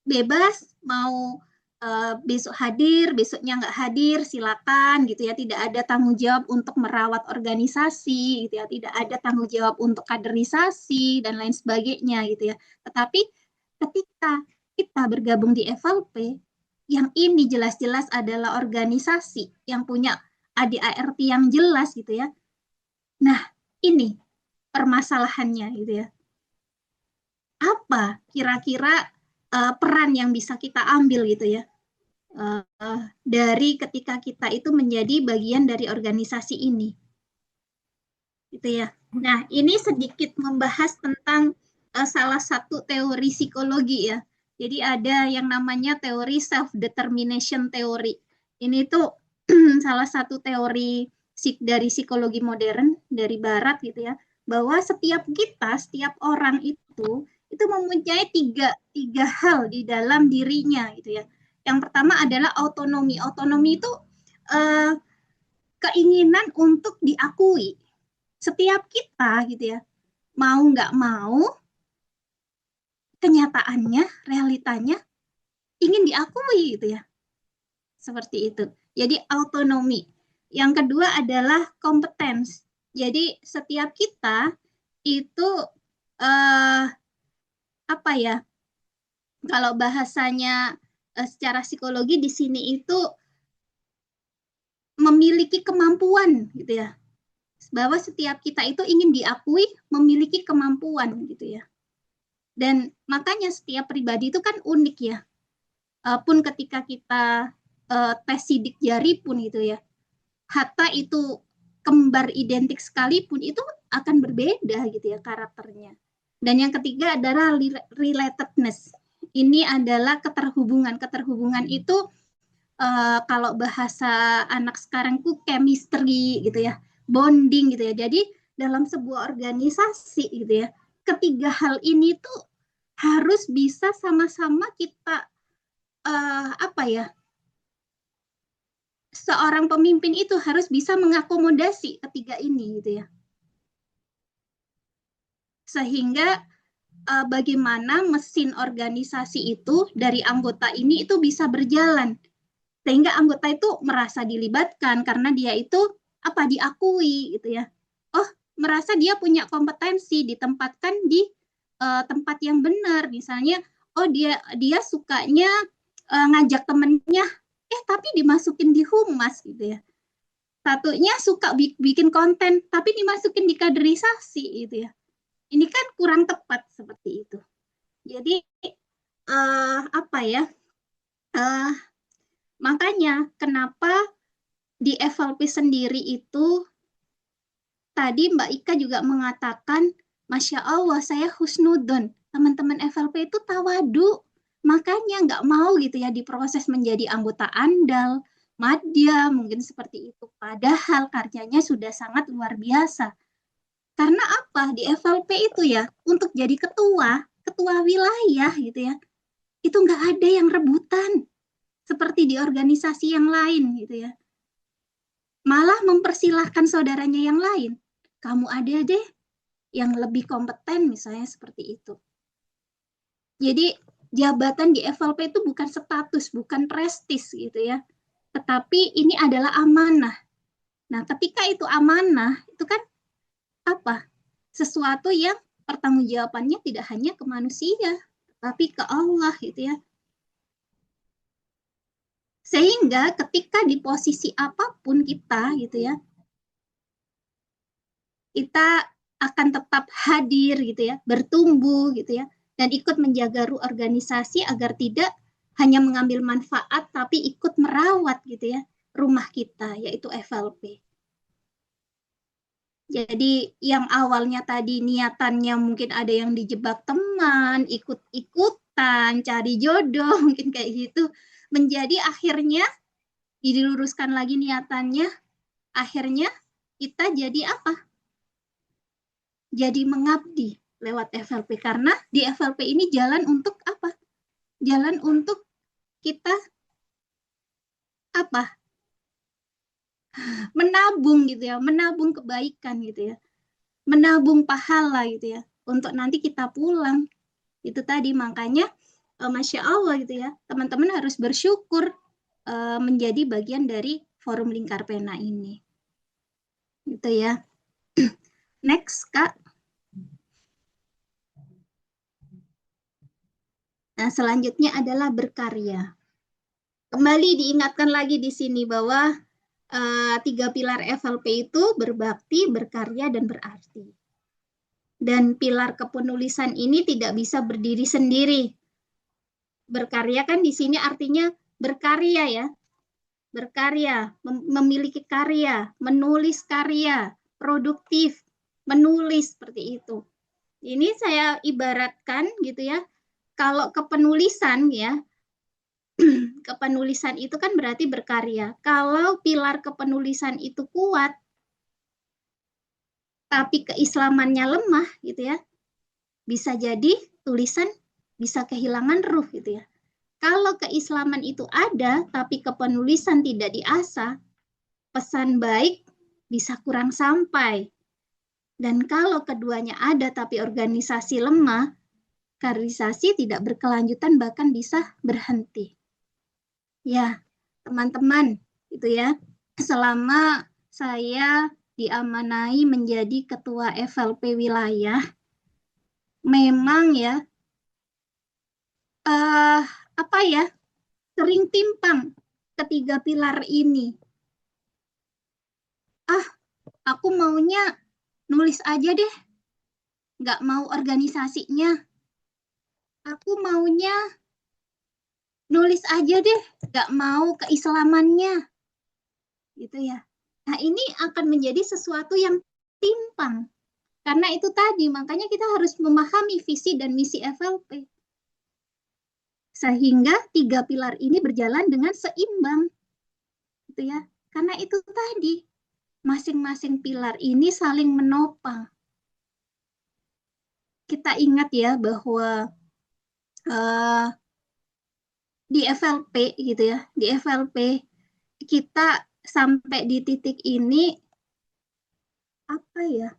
bebas, mau besok hadir, besoknya nggak hadir, silakan gitu ya. Tidak ada tanggung jawab untuk merawat organisasi gitu ya. Tidak ada tanggung jawab untuk kaderisasi dan lain sebagainya gitu ya. Tetapi ketika kita bergabung di FLP, yang ini jelas-jelas adalah organisasi yang punya ADART yang jelas gitu ya. Nah, ini permasalahannya gitu ya. Apa kira-kira peran yang bisa kita ambil gitu ya dari ketika kita itu menjadi bagian dari organisasi ini, gitu ya. Nah, ini sedikit membahas tentang salah satu teori psikologi ya. Jadi ada yang namanya teori self-determination theory. Ini tuh salah satu teori dari psikologi modern, dari barat gitu ya, bahwa setiap orang itu mempunyai tiga hal di dalam dirinya gitu ya. Yang pertama adalah autonomi. Autonomi itu keinginan untuk diakui. Setiap kita gitu ya, mau nggak mau, kenyataannya, realitanya ingin diakui gitu ya. Seperti itu. Jadi autonomi. Yang kedua adalah kompetens. Jadi setiap kita itu apa ya? Kalau bahasanya secara psikologi di sini itu memiliki kemampuan gitu ya. bahwa setiap kita itu ingin diakui memiliki kemampuan gitu ya. Dan makanya setiap pribadi itu kan unik ya. Pun ketika kita tes sidik jari pun gitu ya. Hatta itu kembar identik sekalipun itu akan berbeda gitu ya karakternya. Dan yang ketiga adalah relatedness. Ini adalah keterhubungan. Keterhubungan itu kalau bahasa anak sekarang tuh chemistry gitu ya, bonding gitu ya. Jadi dalam sebuah organisasi gitu ya, ketiga hal ini tuh harus bisa sama-sama kita apa ya? Seorang pemimpin itu harus bisa mengakomodasi ketiga ini gitu ya. Sehingga bagaimana mesin organisasi itu dari anggota ini itu bisa berjalan. Sehingga anggota itu merasa dilibatkan karena dia itu apa diakui gitu ya. Oh, merasa dia punya kompetensi, ditempatkan di tempat yang benar. Misalnya, oh dia sukanya ngajak temennya, tapi dimasukin di humas gitu ya. Satunya suka bikin konten, tapi dimasukin di kaderisasi gitu ya. Ini kan kurang tepat seperti itu. Jadi apa ya? Makanya kenapa di FLP sendiri itu tadi Mbak Ika juga mengatakan, Masya Allah saya husnudon. Teman-teman FLP itu tawadu. Makanya nggak mau gitu ya diproses menjadi anggota andal, madya, mungkin seperti itu. Padahal karyanya sudah sangat luar biasa. Karena apa? Di FLP itu ya, untuk jadi ketua wilayah gitu ya, itu nggak ada yang rebutan. Seperti di organisasi yang lain gitu ya. Malah mempersilahkan saudaranya yang lain. Kamu ada deh yang lebih kompeten misalnya seperti itu. Jadi jabatan di FLP itu bukan status, bukan prestis gitu ya. Tetapi ini adalah amanah. Nah, ketika itu amanah, itu kan apa? Sesuatu yang pertanggungjawabannya tidak hanya ke manusia, tapi ke Allah gitu ya. Sehingga ketika di posisi apapun kita gitu ya, kita akan tetap hadir gitu ya, bertumbuh gitu ya, dan ikut menjaga organisasi agar tidak hanya mengambil manfaat tapi ikut merawat gitu ya rumah kita yaitu FLP. Jadi yang awalnya tadi niatannya mungkin ada yang dijebak teman, ikut-ikutan, cari jodoh mungkin kayak gitu, menjadi akhirnya diluruskan lagi niatannya, akhirnya kita jadi apa? Jadi mengabdi lewat FLP karena di FLP ini jalan untuk apa? Jalan untuk kita apa? Menabung gitu ya, menabung kebaikan gitu ya. Menabung pahala gitu ya untuk nanti kita pulang. Itu tadi makanya Masya Allah gitu ya. Teman-teman harus bersyukur menjadi bagian dari Forum Lingkar Pena ini. Gitu ya. Next, Kak. Nah, selanjutnya adalah berkarya. Kembali diingatkan lagi di sini bahwa 3 pilar FLP itu berbakti, berkarya, dan berarti. Dan pilar kepenulisan ini tidak bisa berdiri sendiri. Berkarya kan di sini artinya berkarya ya. Berkarya, memiliki karya, menulis karya, produktif, menulis seperti itu. Ini saya ibaratkan gitu ya. Kalau kepenulisan ya, kepenulisan itu kan berarti berkarya. Kalau pilar kepenulisan itu kuat, tapi keislamannya lemah gitu ya, bisa jadi tulisan bisa kehilangan ruh gitu ya. Kalau keislaman itu ada, tapi kepenulisan tidak diasah, pesan baik bisa kurang sampai. Dan kalau keduanya ada, tapi organisasi lemah, kaderisasi tidak berkelanjutan, bahkan bisa berhenti. Ya, teman-teman, itu ya. Selama saya diamanai menjadi ketua FLP wilayah, memang ya, apa ya, sering timpang ketiga pilar ini. aku maunya nulis aja deh, nggak mau organisasinya. Aku maunya nulis aja deh, nggak mau keislamannya, gitu ya. Nah, ini akan menjadi sesuatu yang timpang. Karena itu tadi, makanya kita harus memahami visi dan misi FLP. Sehingga 3 pilar ini berjalan dengan seimbang. Gitu ya. Karena itu tadi, masing-masing pilar ini saling menopang. Kita ingat ya bahwa di FLP gitu ya, di FLP kita sampai di titik ini apa ya?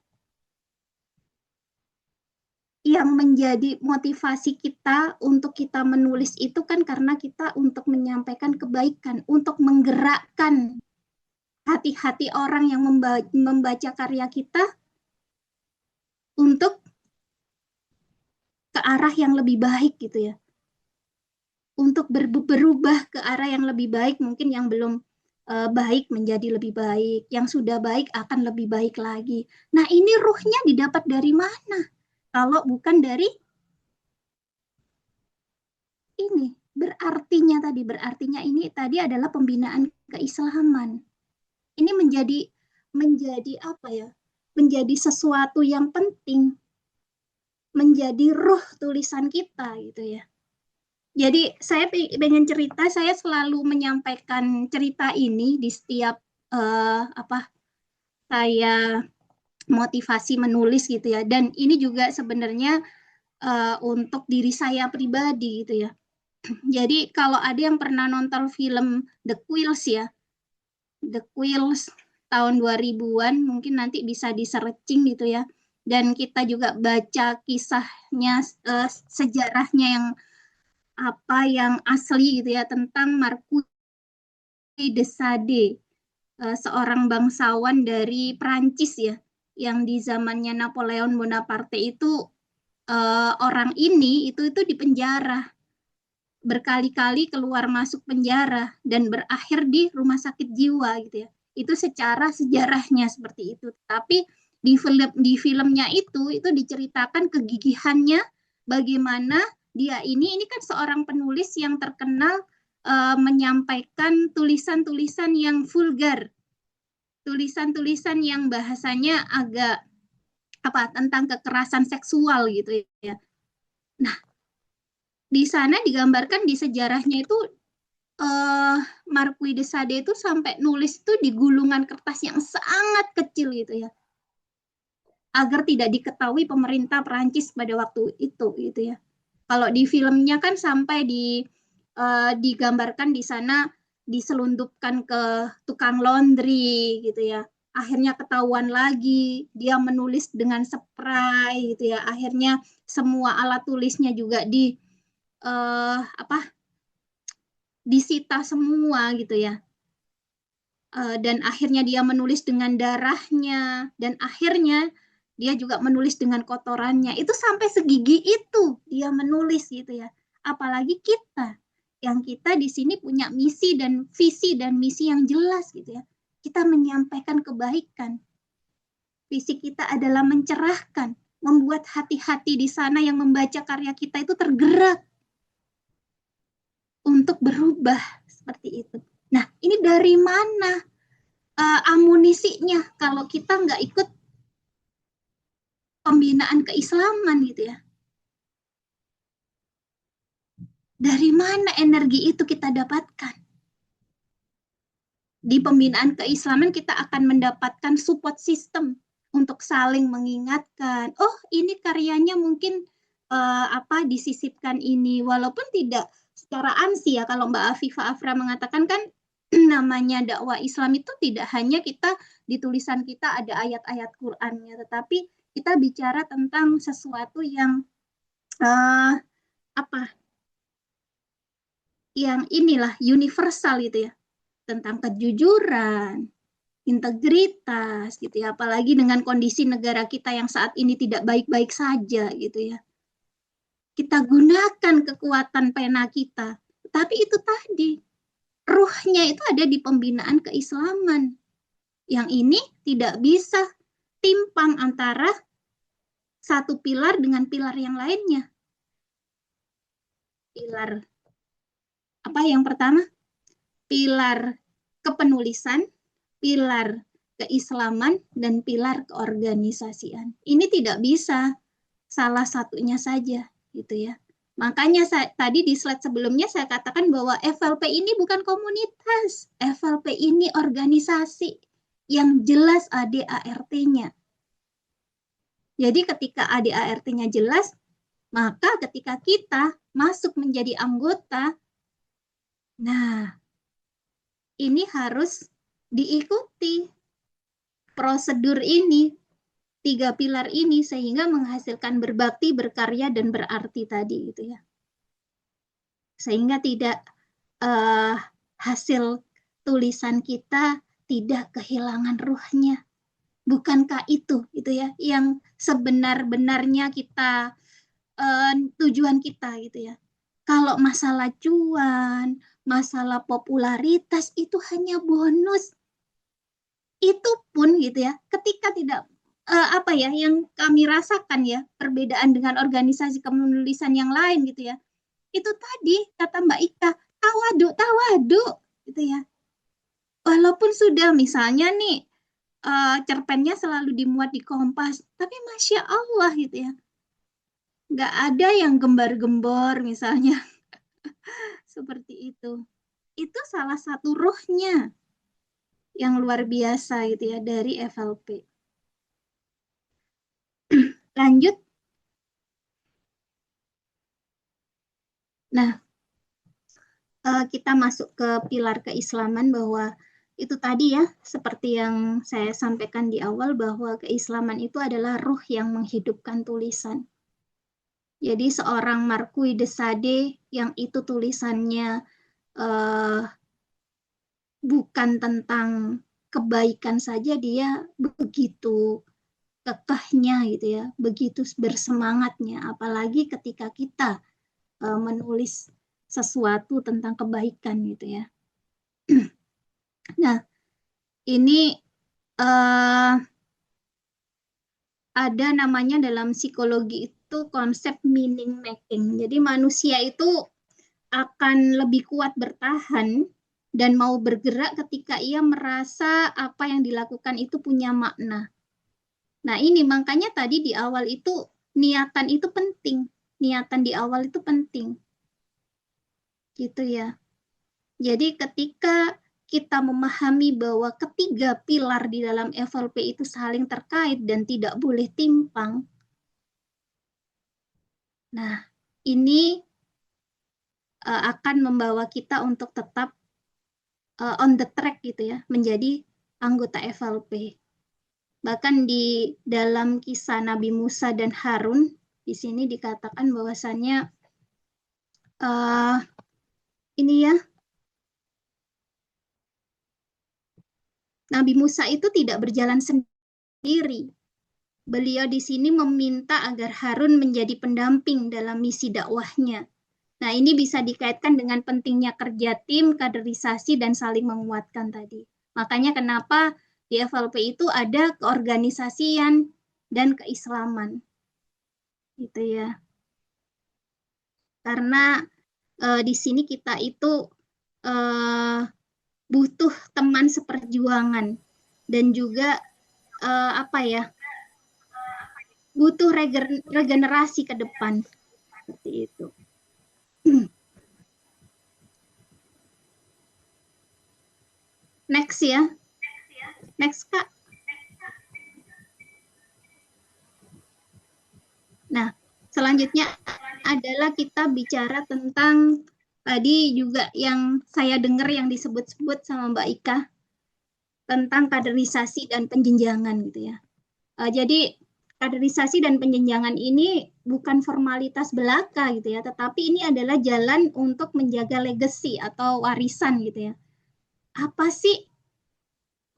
Yang menjadi motivasi kita untuk kita menulis itu kan karena kita untuk menyampaikan kebaikan, untuk menggerakkan hati-hati orang yang membaca karya kita untuk ke arah yang lebih baik gitu ya. Untuk berubah ke arah yang lebih baik, mungkin yang belum baik menjadi lebih baik, yang sudah baik akan lebih baik lagi. Nah, ini ruhnya didapat dari mana? Kalau bukan dari ini, berartinya ini tadi adalah pembinaan keislaman. Ini menjadi apa ya? Menjadi sesuatu yang penting, menjadi ruh tulisan kita gitu ya. Jadi saya pengen cerita, saya selalu menyampaikan cerita ini di setiap saya motivasi menulis gitu ya. Dan ini juga sebenarnya untuk diri saya pribadi gitu ya. Jadi kalau ada yang pernah nonton film The Quills ya, The Quills tahun 2000-an, mungkin nanti bisa di-searching gitu ya. Dan kita juga baca kisahnya, sejarahnya yang asli gitu ya, tentang Marquis de Sade, seorang bangsawan dari Prancis ya, yang di zamannya Napoleon Bonaparte itu orang ini itu dipenjara, berkali-kali keluar masuk penjara dan berakhir di rumah sakit jiwa gitu ya. Itu secara sejarahnya seperti itu. Tapi di filmnya itu diceritakan kegigihannya, bagaimana dia ini kan seorang penulis yang terkenal menyampaikan tulisan-tulisan yang vulgar, tulisan-tulisan yang bahasanya agak tentang kekerasan seksual gitu ya. Nah, di sana digambarkan di sejarahnya itu Marquis de Sade itu sampai nulis itu di gulungan kertas yang sangat kecil gitu ya, agar tidak diketahui pemerintah Perancis pada waktu itu gitu ya. Kalau di filmnya kan sampai digambarkan di sana diselundupkan ke tukang laundry gitu ya. Akhirnya ketahuan lagi, dia menulis dengan spray gitu ya. Akhirnya semua alat tulisnya juga disita semua gitu ya. Dan akhirnya dia menulis dengan darahnya, dan akhirnya dia juga menulis dengan kotorannya. Itu sampai segigi itu dia menulis gitu ya. Apalagi kita, yang kita di sini punya misi dan visi dan misi yang jelas gitu ya. Kita menyampaikan kebaikan. Visi kita adalah mencerahkan, membuat hati-hati di sana yang membaca karya kita itu tergerak untuk berubah seperti itu. Nah, ini dari mana amunisinya kalau kita nggak ikut pembinaan keislaman gitu ya? Dari mana energi itu kita dapatkan? Di pembinaan keislaman kita akan mendapatkan support system untuk saling mengingatkan. Oh, ini karyanya mungkin disisipkan ini, walaupun tidak secara ansi ya. Kalau Mbak Afifah Afra mengatakan kan namanya dakwah Islam itu tidak hanya kita di tulisan kita ada ayat-ayat Qur'annya, tetapi kita bicara tentang sesuatu yang yang inilah universal gitu ya, tentang kejujuran, integritas gitu ya, apalagi dengan kondisi negara kita yang saat ini tidak baik-baik saja gitu ya. Kita gunakan kekuatan pena kita, tapi itu tadi ruhnya itu ada di pembinaan keislaman. Yang ini tidak bisa timpang antara satu pilar dengan pilar yang lainnya. Pilar apa yang pertama? Pilar kepenulisan, pilar keislaman, dan pilar keorganisasian. Ini tidak bisa salah satunya saja, gitu ya. Makanya tadi di slide sebelumnya saya katakan bahwa FLP ini bukan komunitas, FLP ini organisasi yang jelas ADART-nya. Jadi ketika ADART-nya jelas, maka ketika kita masuk menjadi anggota, nah ini harus diikuti prosedur ini, 3 pilar ini, sehingga menghasilkan berbakti, berkarya, dan berarti tadi, gitu ya. Sehingga tidak hasil tulisan kita tidak kehilangan ruhnya. Bukankah itu, gitu ya, yang sebenar-benarnya kita tujuan kita, gitu ya. Kalau masalah cuan, masalah popularitas itu hanya bonus. Itu pun gitu ya, ketika tidak apa ya yang kami rasakan ya, perbedaan dengan organisasi kepenulisan yang lain gitu ya. Itu tadi kata Mbak Ika, tawadu gitu ya. Walaupun sudah misalnya nih cerpennya selalu dimuat di Kompas, tapi Masya Allah gitu ya. Nggak ada yang gembar-gembor misalnya. Seperti itu. Itu salah satu ruhnya yang luar biasa gitu ya dari FLP. Lanjut. Nah, kita masuk ke pilar keislaman bahwa itu tadi ya, seperti yang saya sampaikan di awal bahwa keislaman itu adalah ruh yang menghidupkan tulisan. Jadi seorang Marquis de Sade yang itu tulisannya bukan tentang kebaikan saja, dia begitu kekehnya gitu ya, begitu bersemangatnya, apalagi ketika kita menulis sesuatu tentang kebaikan gitu ya. Nah, ini ada namanya dalam psikologi itu konsep meaning making. Jadi manusia itu akan lebih kuat bertahan dan mau bergerak ketika ia merasa apa yang dilakukan itu punya makna. Nah, ini makanya tadi di awal itu niatan itu penting. Niatan di awal itu penting. Gitu ya. Jadi ketika kita memahami bahwa ketiga pilar di dalam FLP itu saling terkait dan tidak boleh timpang. Nah, ini akan membawa kita untuk tetap on the track gitu ya, menjadi anggota FLP. Bahkan di dalam kisah Nabi Musa dan Harun, di sini dikatakan bahwasannya ini ya, Nabi Musa itu tidak berjalan sendiri. Beliau di sini meminta agar Harun menjadi pendamping dalam misi dakwahnya. Nah, ini bisa dikaitkan dengan pentingnya kerja tim, kaderisasi, dan saling menguatkan tadi. Makanya kenapa di FLP itu ada keorganisasian dan keislaman. Gitu ya. Karena di sini kita itu butuh teman seperjuangan dan juga apa ya, butuh regenerasi ke depan seperti itu. Next ya, next Kak. Nah, selanjutnya adalah kita bicara tentang tadi juga yang saya dengar yang disebut-sebut sama Mbak Ika tentang kaderisasi dan penjenjangan gitu ya. Jadi kaderisasi dan penjenjangan ini bukan formalitas belaka gitu ya, tetapi ini adalah jalan untuk menjaga legacy atau warisan gitu ya. Apa sih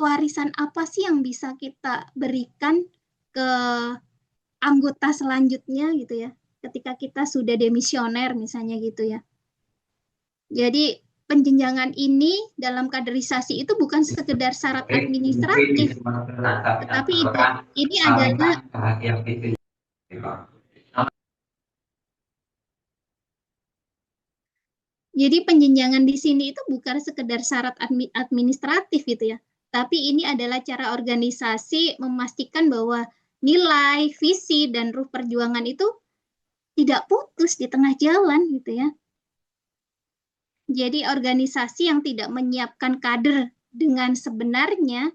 warisan apa sih yang bisa kita berikan ke anggota selanjutnya gitu ya, ketika kita sudah demisioner misalnya gitu ya. Jadi penjenjangan ini dalam kaderisasi itu bukan sekedar syarat administratif, tetapi ini adalah jadi penjenjangan di sini itu bukan sekedar syarat administratif gitu ya, tapi ini adalah cara organisasi memastikan bahwa nilai, visi, dan ruh perjuangan itu tidak putus di tengah jalan gitu ya. Jadi organisasi yang tidak menyiapkan kader dengan sebenarnya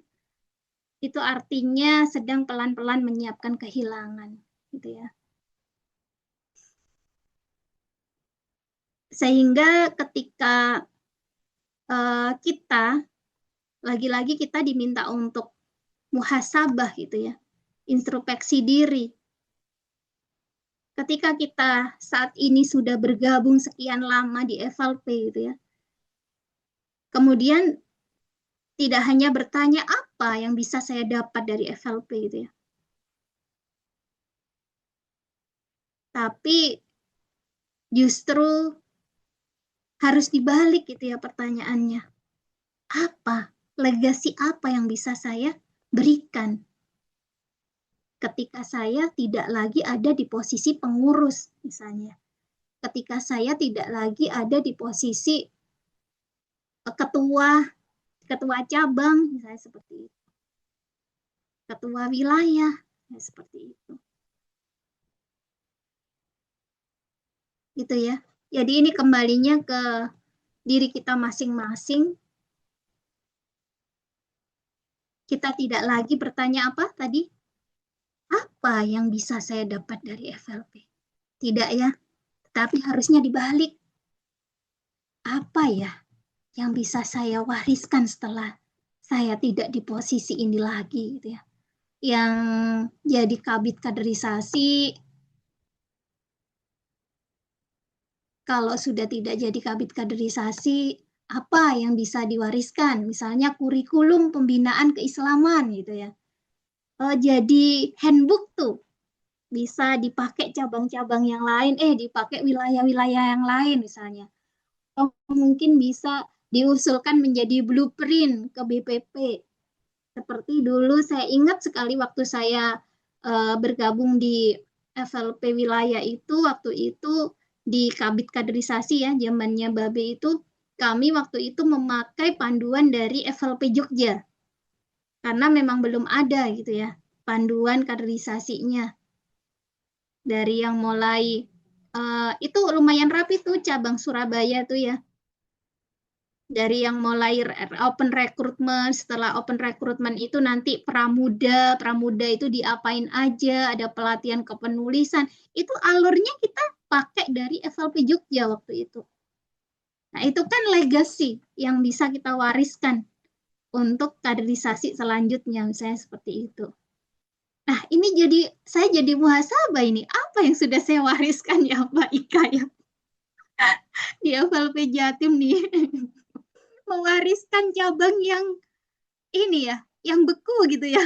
itu artinya sedang pelan-pelan menyiapkan kehilangan gitu ya. Sehingga ketika kita lagi-lagi kita diminta untuk muhasabah gitu ya, introspeksi diri. Ketika kita saat ini sudah bergabung sekian lama di FLP gitu ya, kemudian tidak hanya bertanya apa yang bisa saya dapat dari FLP gitu ya, tapi justru harus dibalik gitu ya pertanyaannya. Apa, legasi apa yang bisa saya berikan ketika saya tidak lagi ada di posisi pengurus misalnya. Ketika saya tidak lagi ada di posisi ketua cabang misalnya seperti itu. Ketua wilayah seperti itu. Gitu ya. Jadi ini kembalinya ke diri kita masing-masing. Kita tidak lagi bertanya apa tadi? Apa yang bisa saya dapat dari FLP? Tidak ya, tapi harusnya dibalik. Apa ya yang bisa saya wariskan setelah saya tidak di posisi ini lagi gitu ya. Yang jadi kabid kaderisasi, kalau sudah tidak jadi kabid kaderisasi, apa yang bisa diwariskan? Misalnya kurikulum pembinaan keislaman gitu ya. Jadi handbook tuh bisa dipakai cabang-cabang yang lain, dipakai wilayah-wilayah yang lain misalnya. Oh, mungkin bisa diusulkan menjadi blueprint ke BPP. Seperti dulu saya ingat sekali waktu saya bergabung di FLP wilayah itu, waktu itu di kabid kaderisasi ya, zamannya Babe itu, kami waktu itu memakai panduan dari FLP Jogja. Karena memang belum ada gitu ya, panduan kaderisasinya. Dari yang mulai, itu lumayan rapi tuh cabang Surabaya tuh ya. Dari yang mulai open recruitment, setelah open recruitment itu nanti pramuda itu diapain aja, ada pelatihan kepenulisan, itu alurnya kita pakai dari FLP Jogja waktu itu. Nah itu kan legacy yang bisa kita wariskan untuk kaderisasi selanjutnya, misalnya seperti itu. Nah ini saya jadi muhasabah ini, apa yang sudah saya wariskan ya Mbak Ika ya, di FLP Jatim nih. Mewariskan cabang yang ini ya, yang beku gitu ya.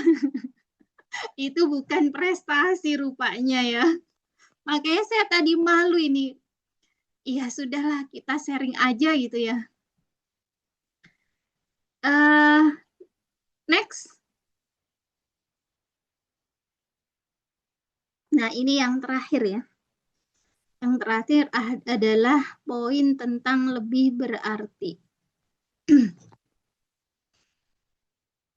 Itu bukan prestasi rupanya ya. Makanya saya tadi malu ini. Iya sudahlah, kita sharing aja gitu ya. Next. Nah ini yang terakhir ya. Yang terakhir adalah poin tentang lebih berarti.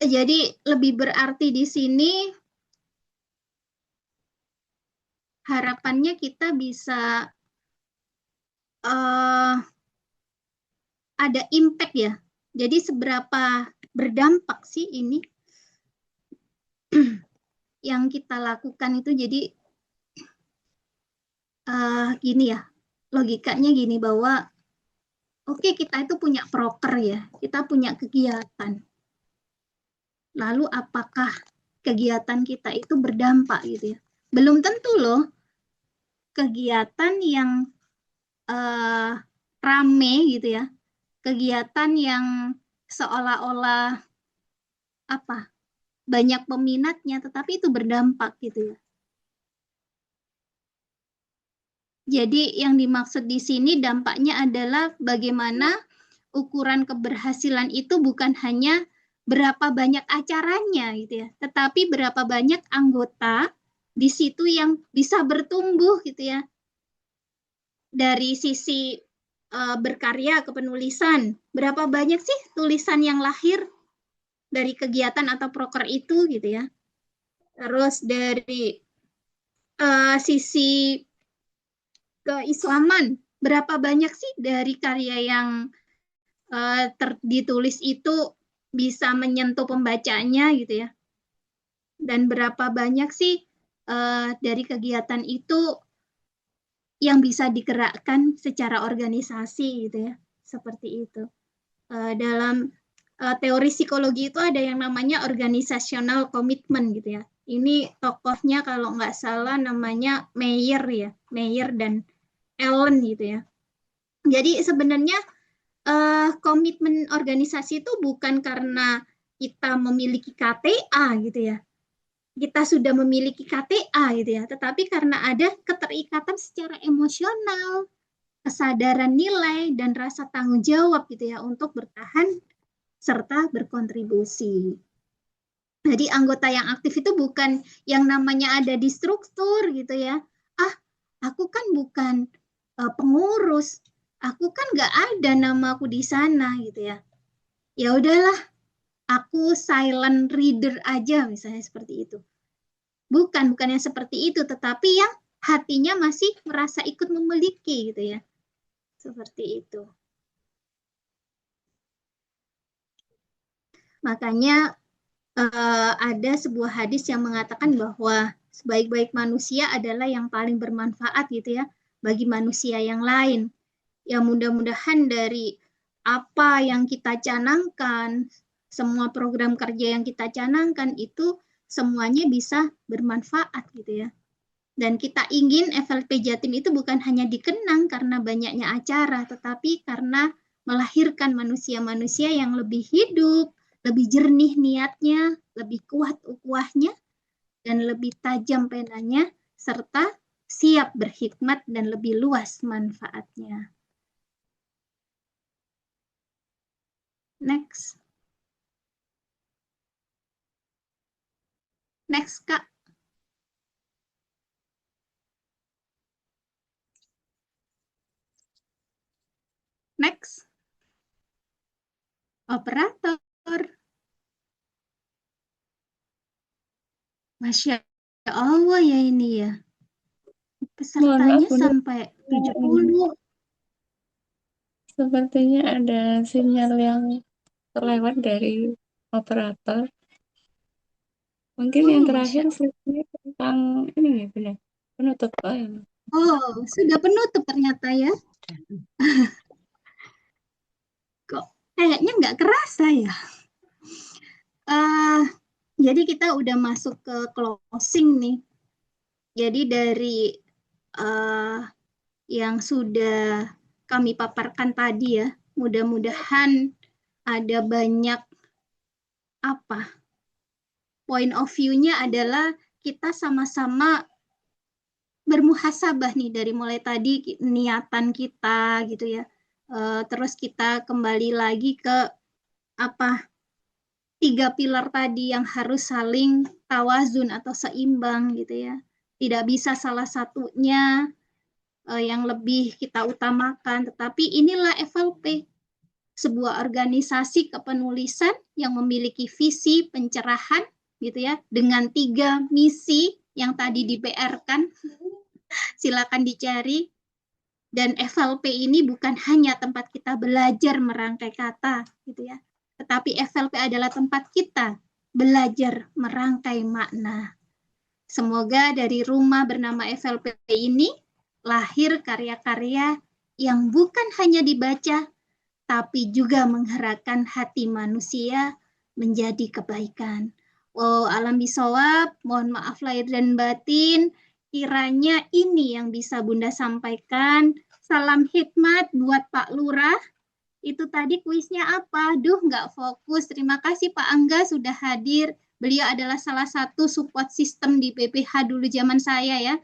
Jadi lebih berarti di sini harapannya kita bisa ada impact ya. Jadi seberapa berdampak sih ini yang kita lakukan itu. Jadi gini ya, logikanya gini bahwa oke, kita itu punya proker ya, kita punya kegiatan. Lalu apakah kegiatan kita itu berdampak gitu ya? Belum tentu loh kegiatan yang rame gitu ya, kegiatan yang seolah-olah banyak peminatnya, tetapi itu berdampak gitu ya. Jadi yang dimaksud di sini dampaknya adalah bagaimana ukuran keberhasilan itu bukan hanya berapa banyak acaranya gitu ya, tetapi berapa banyak anggota di situ yang bisa bertumbuh gitu ya. Dari sisi berkarya kepenulisan, berapa banyak sih tulisan yang lahir dari kegiatan atau proker itu gitu ya. Terus dari sisi keislaman, berapa banyak sih dari karya yang ditulis itu bisa menyentuh pembacanya gitu ya. Dan berapa banyak sih dari kegiatan itu yang bisa digerakkan secara organisasi gitu ya, seperti itu. Dalam teori psikologi itu ada yang namanya organizational commitment gitu ya. Ini tokohnya kalau nggak salah namanya Meyer ya, Meyer dan Allen gitu ya. Jadi sebenarnya komitmen organisasi itu bukan karena kita memiliki KTA gitu ya, kita sudah memiliki KTA gitu ya, tetapi karena ada keterikatan secara emosional, kesadaran nilai, dan rasa tanggung jawab gitu ya untuk bertahan serta berkontribusi. Jadi anggota yang aktif itu bukan yang namanya ada di struktur gitu ya. Ah, aku kan bukan pengurus, aku kan nggak ada namaku di sana gitu ya. Ya udahlah, aku silent reader aja misalnya seperti itu. Bukan yang seperti itu, tetapi yang hatinya masih merasa ikut memiliki gitu ya. Seperti itu. Makanya ada sebuah hadis yang mengatakan bahwa sebaik-baik manusia adalah yang paling bermanfaat gitu ya bagi manusia yang lain. Ya mudah-mudahan dari apa yang kita canangkan, semua program kerja yang kita canangkan itu semuanya bisa bermanfaat gitu ya. Dan kita ingin FLP Jatim itu bukan hanya dikenang karena banyaknya acara, tetapi karena melahirkan manusia-manusia yang lebih hidup, lebih jernih niatnya, lebih kuat ukhuwahnya, dan lebih tajam penanya, serta siap berkhidmat dan lebih luas manfaatnya. Next. Next, Kak. Next. Operator. Masya Allah ya ini ya. Pesertanya sampai 70. Sepertinya ada sinyal yang terlewat dari operator. Mungkin yang terakhir sesinya tentang ini ya, benar. Penutup. Oh, sudah penutup ternyata ya. Kok kayaknya nggak kerasa ya. Jadi kita udah masuk ke closing nih. Jadi dari yang sudah kami paparkan tadi ya, mudah-mudahan ada banyak point of view-nya adalah kita sama-sama bermuhasabah nih dari mulai tadi niatan kita gitu ya. Terus kita kembali lagi ke 3 pilar tadi yang harus saling tawazun atau seimbang gitu ya. Tidak bisa salah satunya yang lebih kita utamakan, tetapi inilah FLP, sebuah organisasi kepenulisan yang memiliki visi pencerahan gitu ya, dengan 3 misi yang tadi di-PR-kan. Silakan dicari. Dan FLP ini bukan hanya tempat kita belajar merangkai kata gitu ya, tetapi FLP adalah tempat kita belajar merangkai makna. Semoga dari rumah bernama FLP ini lahir karya-karya yang bukan hanya dibaca, tapi juga menggerakkan hati manusia menjadi kebaikan. Alam bisawab, mohon maaf lahir dan batin. Kiranya ini yang bisa Bunda sampaikan. Salam hikmat buat Pak Lurah. Itu tadi kuisnya apa? Duh, nggak fokus. Terima kasih Pak Angga sudah hadir. Beliau adalah salah satu support system di PPH dulu zaman saya ya.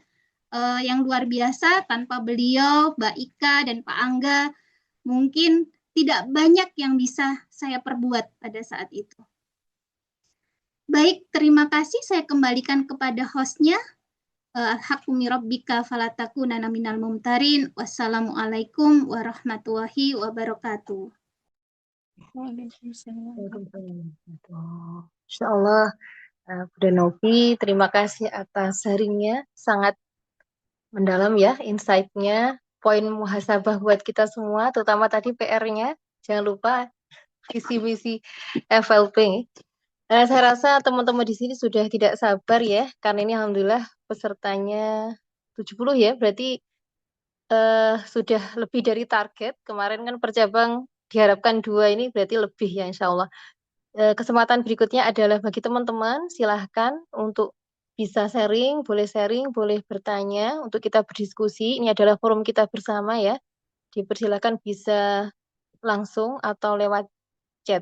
Yang luar biasa. Tanpa beliau, Mbak Ika dan Pak Angga, mungkin tidak banyak yang bisa saya perbuat pada saat itu. Baik, terima kasih. Saya kembalikan kepada hostnya. Hakumi rabbika falatakunana minal mumtarin. Wassalamualaikum warahmatullahi wabarakatuh. Waalaikumsalam. Insya Allah, Bunda Novi, terima kasih atas sharingnya. Sangat mendalam ya insight-nya. Poin muhasabah buat kita semua, terutama tadi PR-nya. Jangan lupa visi misi FLP. Saya rasa teman-teman di sini sudah tidak sabar ya, karena ini alhamdulillah pesertanya 70 ya, berarti sudah lebih dari target. Kemarin kan per cabang diharapkan 2, ini berarti lebih ya insya Allah. Kesempatan berikutnya adalah bagi teman-teman, silahkan untuk bisa sharing, boleh bertanya, untuk kita berdiskusi. Ini adalah forum kita bersama ya, dipersilakan bisa langsung atau lewat chat.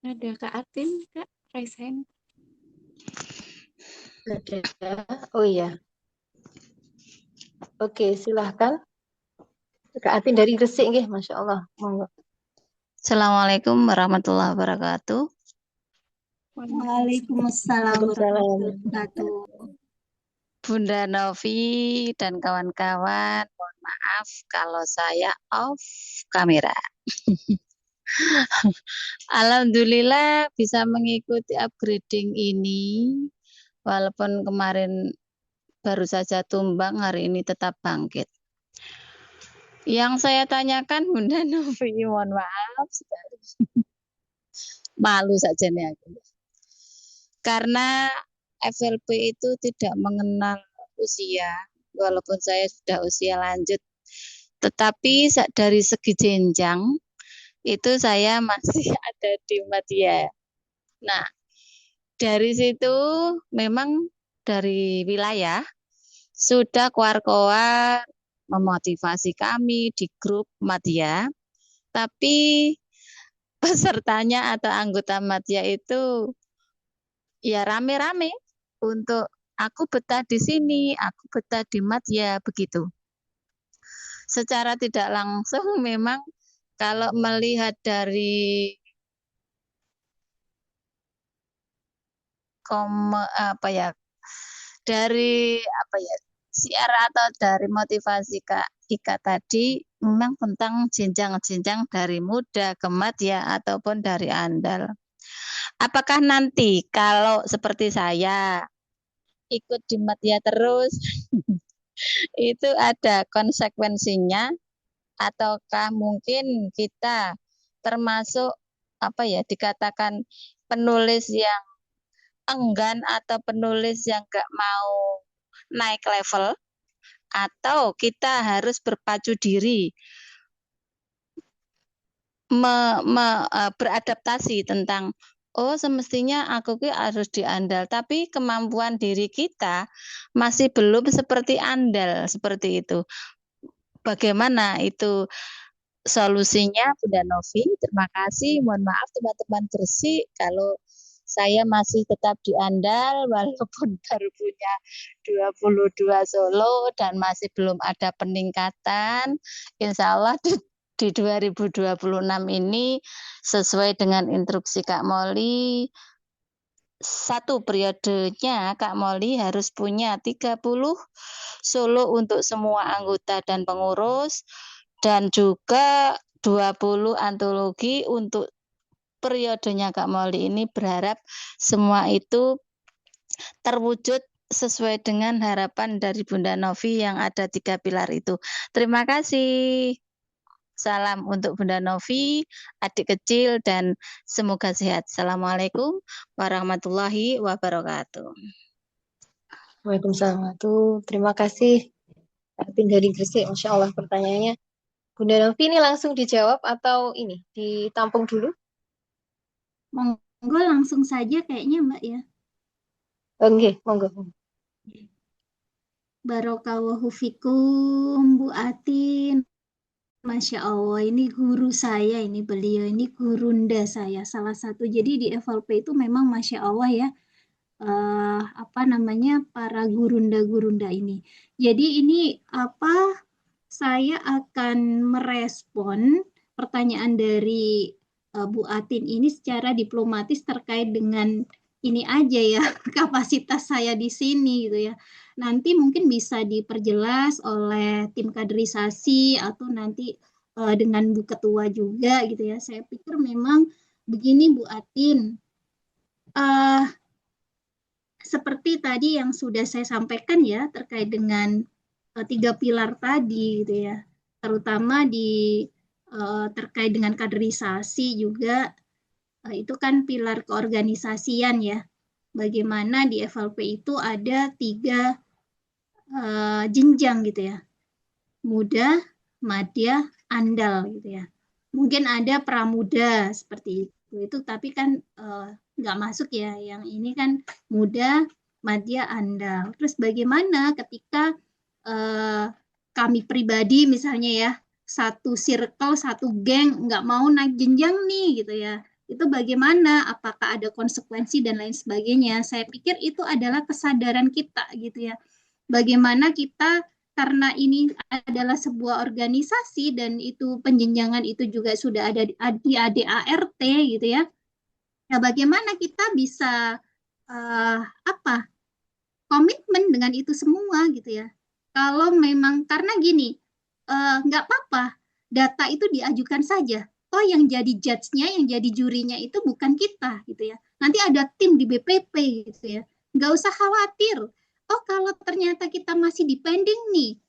Ada Kak Atin, Kak, raise hand. Ada. Oh iya. Oke, silahkan. Kak Atin dari Gresik nggih, Masya Allah. Monggo. Assalamualaikum warahmatullahi wabarakatuh. Waalaikumsalam warahmatullahi wabarakatuh. Bunda Novi dan kawan-kawan, mohon maaf kalau saya off kamera. Alhamdulillah bisa mengikuti upgrading ini, walaupun kemarin baru saja tumbang, hari ini tetap bangkit. Yang saya tanyakan Bunda Novi, mohon maaf sekali. Malu saja nih aku. Karena FLP itu tidak mengenal usia, walaupun saya sudah usia lanjut. Tetapi dari segi jenjang, itu saya masih ada di media. Nah, dari situ memang dari wilayah sudah keluar-keluar memotivasi kami di grup media, tapi pesertanya atau anggota media itu ya rame-rame untuk aku betah di sini, aku betah di media, begitu. Secara tidak langsung memang kalau melihat dari siar atau dari motivasi Kak Ika tadi memang tentang jenjang-jenjang dari muda ke media ataupun dari andal. Apakah nanti kalau seperti saya ikut di media terus itu ada konsekuensinya, ataukah mungkin kita termasuk dikatakan penulis yang enggan atau penulis yang nggak mau naik level, atau kita harus berpacu diri beradaptasi tentang semestinya aku harus diandal, tapi kemampuan diri kita masih belum seperti andal, seperti itu. Bagaimana itu solusinya Bunda Novi? Terima kasih. Mohon maaf teman-teman Gresik kalau saya masih tetap di andal walaupun baru punya 22 solo dan masih belum ada peningkatan. Insya Allah di 2026 ini sesuai dengan instruksi Kak Molly, satu periodenya Kak Molly harus punya 30 solo untuk semua anggota dan pengurus, dan juga 20 antologi untuk periodenya Kak Molly ini. Berharap semua itu terwujud sesuai dengan harapan dari Bunda Novi yang ada 3 pilar itu. Terima kasih. Salam untuk Bunda Novi, adik kecil, dan semoga sehat. Assalamualaikum warahmatullahi wabarakatuh. Waalaikumsalam. Terima kasih Atin dari Gresik, Masya Allah pertanyaannya. Bunda Novi ini langsung dijawab atau ini ditampung dulu? Monggo langsung saja kayaknya Mbak ya. Oke, monggo. Barakallahu fikum Bu Atin. Masya Allah, ini guru saya, ini beliau, ini gurunda saya, salah satu. Jadi di FLP itu memang Masya Allah ya, para gurunda-gurunda ini. Jadi ini saya akan merespon pertanyaan dari Bu Atin ini secara diplomatis terkait dengan ini aja ya, kapasitas saya di sini gitu ya. Nanti mungkin bisa diperjelas oleh tim kaderisasi atau nanti dengan Bu Ketua juga gitu ya. Saya pikir memang begini Bu Atin, seperti tadi yang sudah saya sampaikan ya terkait dengan tiga pilar tadi gitu ya, terutama di terkait dengan kaderisasi juga itu kan pilar keorganisasian ya. Bagaimana di FLP itu ada tiga jenjang gitu ya, muda, madya, andal gitu ya. Mungkin ada pramuda seperti itu tapi kan nggak masuk ya. Yang ini kan muda, madya, andal. Terus bagaimana ketika kami pribadi misalnya ya, satu circle, satu geng nggak mau naik jenjang nih gitu ya. Itu bagaimana? Apakah ada konsekuensi dan lain sebagainya? Saya pikir itu adalah kesadaran kita gitu ya. Bagaimana kita, karena ini adalah sebuah organisasi dan itu penjenjangan itu juga sudah ada di ADART gitu ya. Nah, bagaimana kita bisa komitmen dengan itu semua gitu ya. Kalau memang karena gini, nggak apa-apa, data itu diajukan saja. Oh, yang jadi judge-nya, yang jadi jurinya itu bukan kita gitu ya. Nanti ada tim di BPP gitu ya. Nggak usah khawatir. Oh, kalau ternyata kita masih depending nih,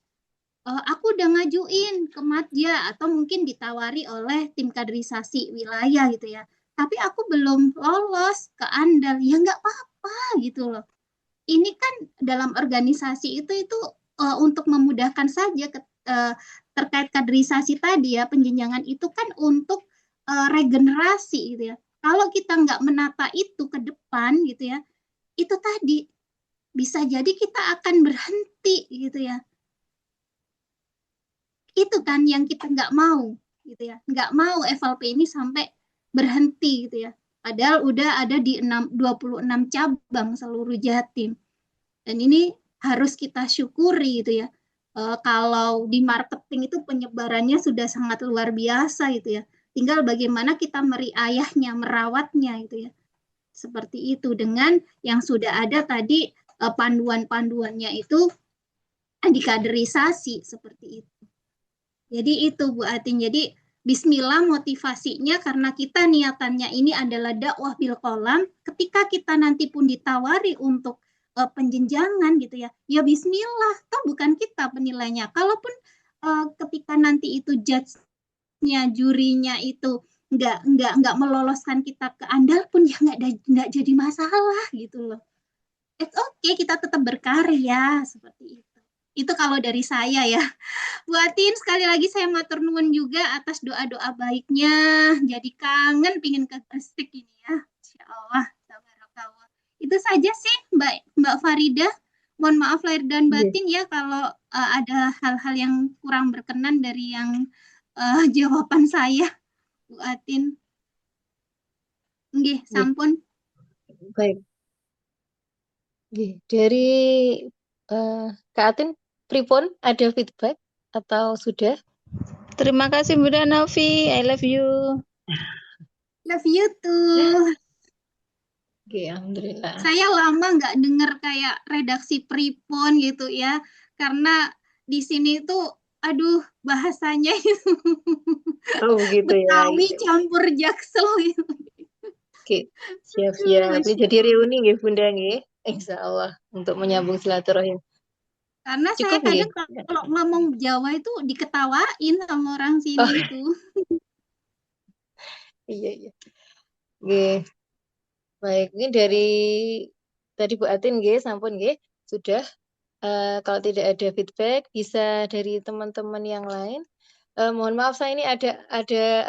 aku udah ngajuin ke Madya atau mungkin ditawari oleh tim kaderisasi wilayah gitu ya. Tapi aku belum lolos ke Andal, ya nggak apa-apa gitu loh. Ini kan dalam organisasi itu untuk memudahkan saja terkait kaderisasi tadi ya, penjenjangan itu kan untuk regenerasi gitu ya. Kalau kita nggak menata itu ke depan gitu ya, itu tadi bisa jadi kita akan berhenti gitu ya. Itu kan yang kita nggak mau gitu ya, nggak mau FLP ini sampai berhenti gitu ya. Padahal udah ada di 26 cabang seluruh Jatim. Dan ini harus kita syukuri gitu ya. Kalau di marketing itu penyebarannya sudah sangat luar biasa gitu ya. Tinggal bagaimana kita meriayahnya, merawatnya gitu ya. Seperti itu dengan yang sudah ada tadi panduan-panduannya itu dikaderisasi seperti itu. Jadi itu Bu Atin. Jadi bismillah motivasinya karena kita niatannya ini adalah dakwah bil kolam. Ketika kita nanti pun ditawari untuk penjenjangan gitu ya, ya bismillah. Toh bukan kita penilainya. Kalaupun ketika nanti itu judge-nya, jurinya itu nggak meloloskan kita ke andal pun ya nggak jadi masalah gitu loh. It's okay, kita tetap berkarya seperti itu. Itu kalau dari saya ya. Bu Atin, sekali lagi saya matur nuwun juga atas doa-doa baiknya. Jadi kangen pingin ke Gresik ini ya. Insya Allah. Tabarakallah. Itu saja sih Mbak Farida. Mohon maaf lahir dan batin ya kalau ada hal-hal yang kurang berkenan dari yang jawaban saya, Bu Atin. Nggih, sampun. Baik. Dari Kak Atin, pripun ada feedback atau sudah? Terima kasih Bunda Novi, I love you. Love you too. Alhamdulillah. Saya lama nggak dengar kayak redaksi pripon gitu ya, karena di sini tuh, aduh bahasanya itu Oh begitu ya. Betawi campur Jaksel gitu. Oke, siap-siap. Ini jadi reuni nggih Bunda nggih. Insya Allah untuk menyambung silaturahim. Karena saya Cukup nggih? kadang kalau ngomong Jawa itu diketawain sama orang Oh, sini itu. iya. Nggih. Baik, ini dari tadi Bu Atin nggih, sampun nggih. Sudah. Kalau tidak ada feedback, bisa dari teman-teman yang lain. Mohon maaf, saya ini ada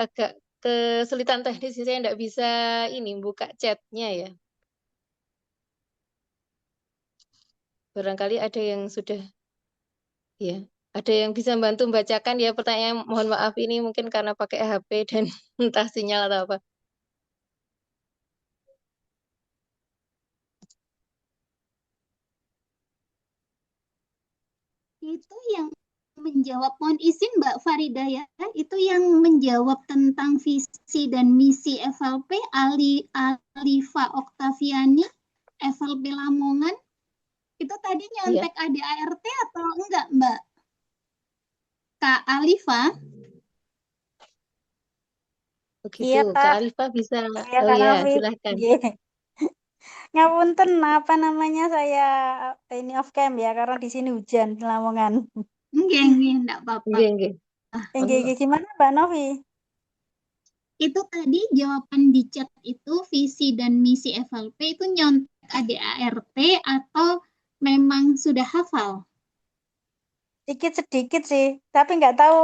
agak kesulitan teknis, saya tidak bisa ini buka chatnya ya. Barangkali ada yang sudah, ya, ada yang bisa bantu membacakan ya pertanyaan. Mohon maaf ini mungkin karena pakai HP dan entah sinyal atau apa. Itu yang menjawab, mohon izin Mbak Farida ya, itu yang menjawab tentang visi dan misi FLP Alifa Oktaviani, FLP Lamongan, itu tadi Iya, nyontek ADART atau enggak Mbak? Kak Alifa? begitu. Iya, Kak Kak. Alifa bisa. Iya, Oh Kak iya, Novi. silahkan. Iya. Ngapunten, apa namanya, saya ini off cam ya, karena di sini hujan di Lamongan. Enggak, enggak apa-apa. Enggak. Enggak, gimana Mbak Novi? Itu tadi jawaban di chat itu visi dan misi FLP itu nyontek ADART atau memang sudah hafal? Sedikit sih, tapi nggak tahu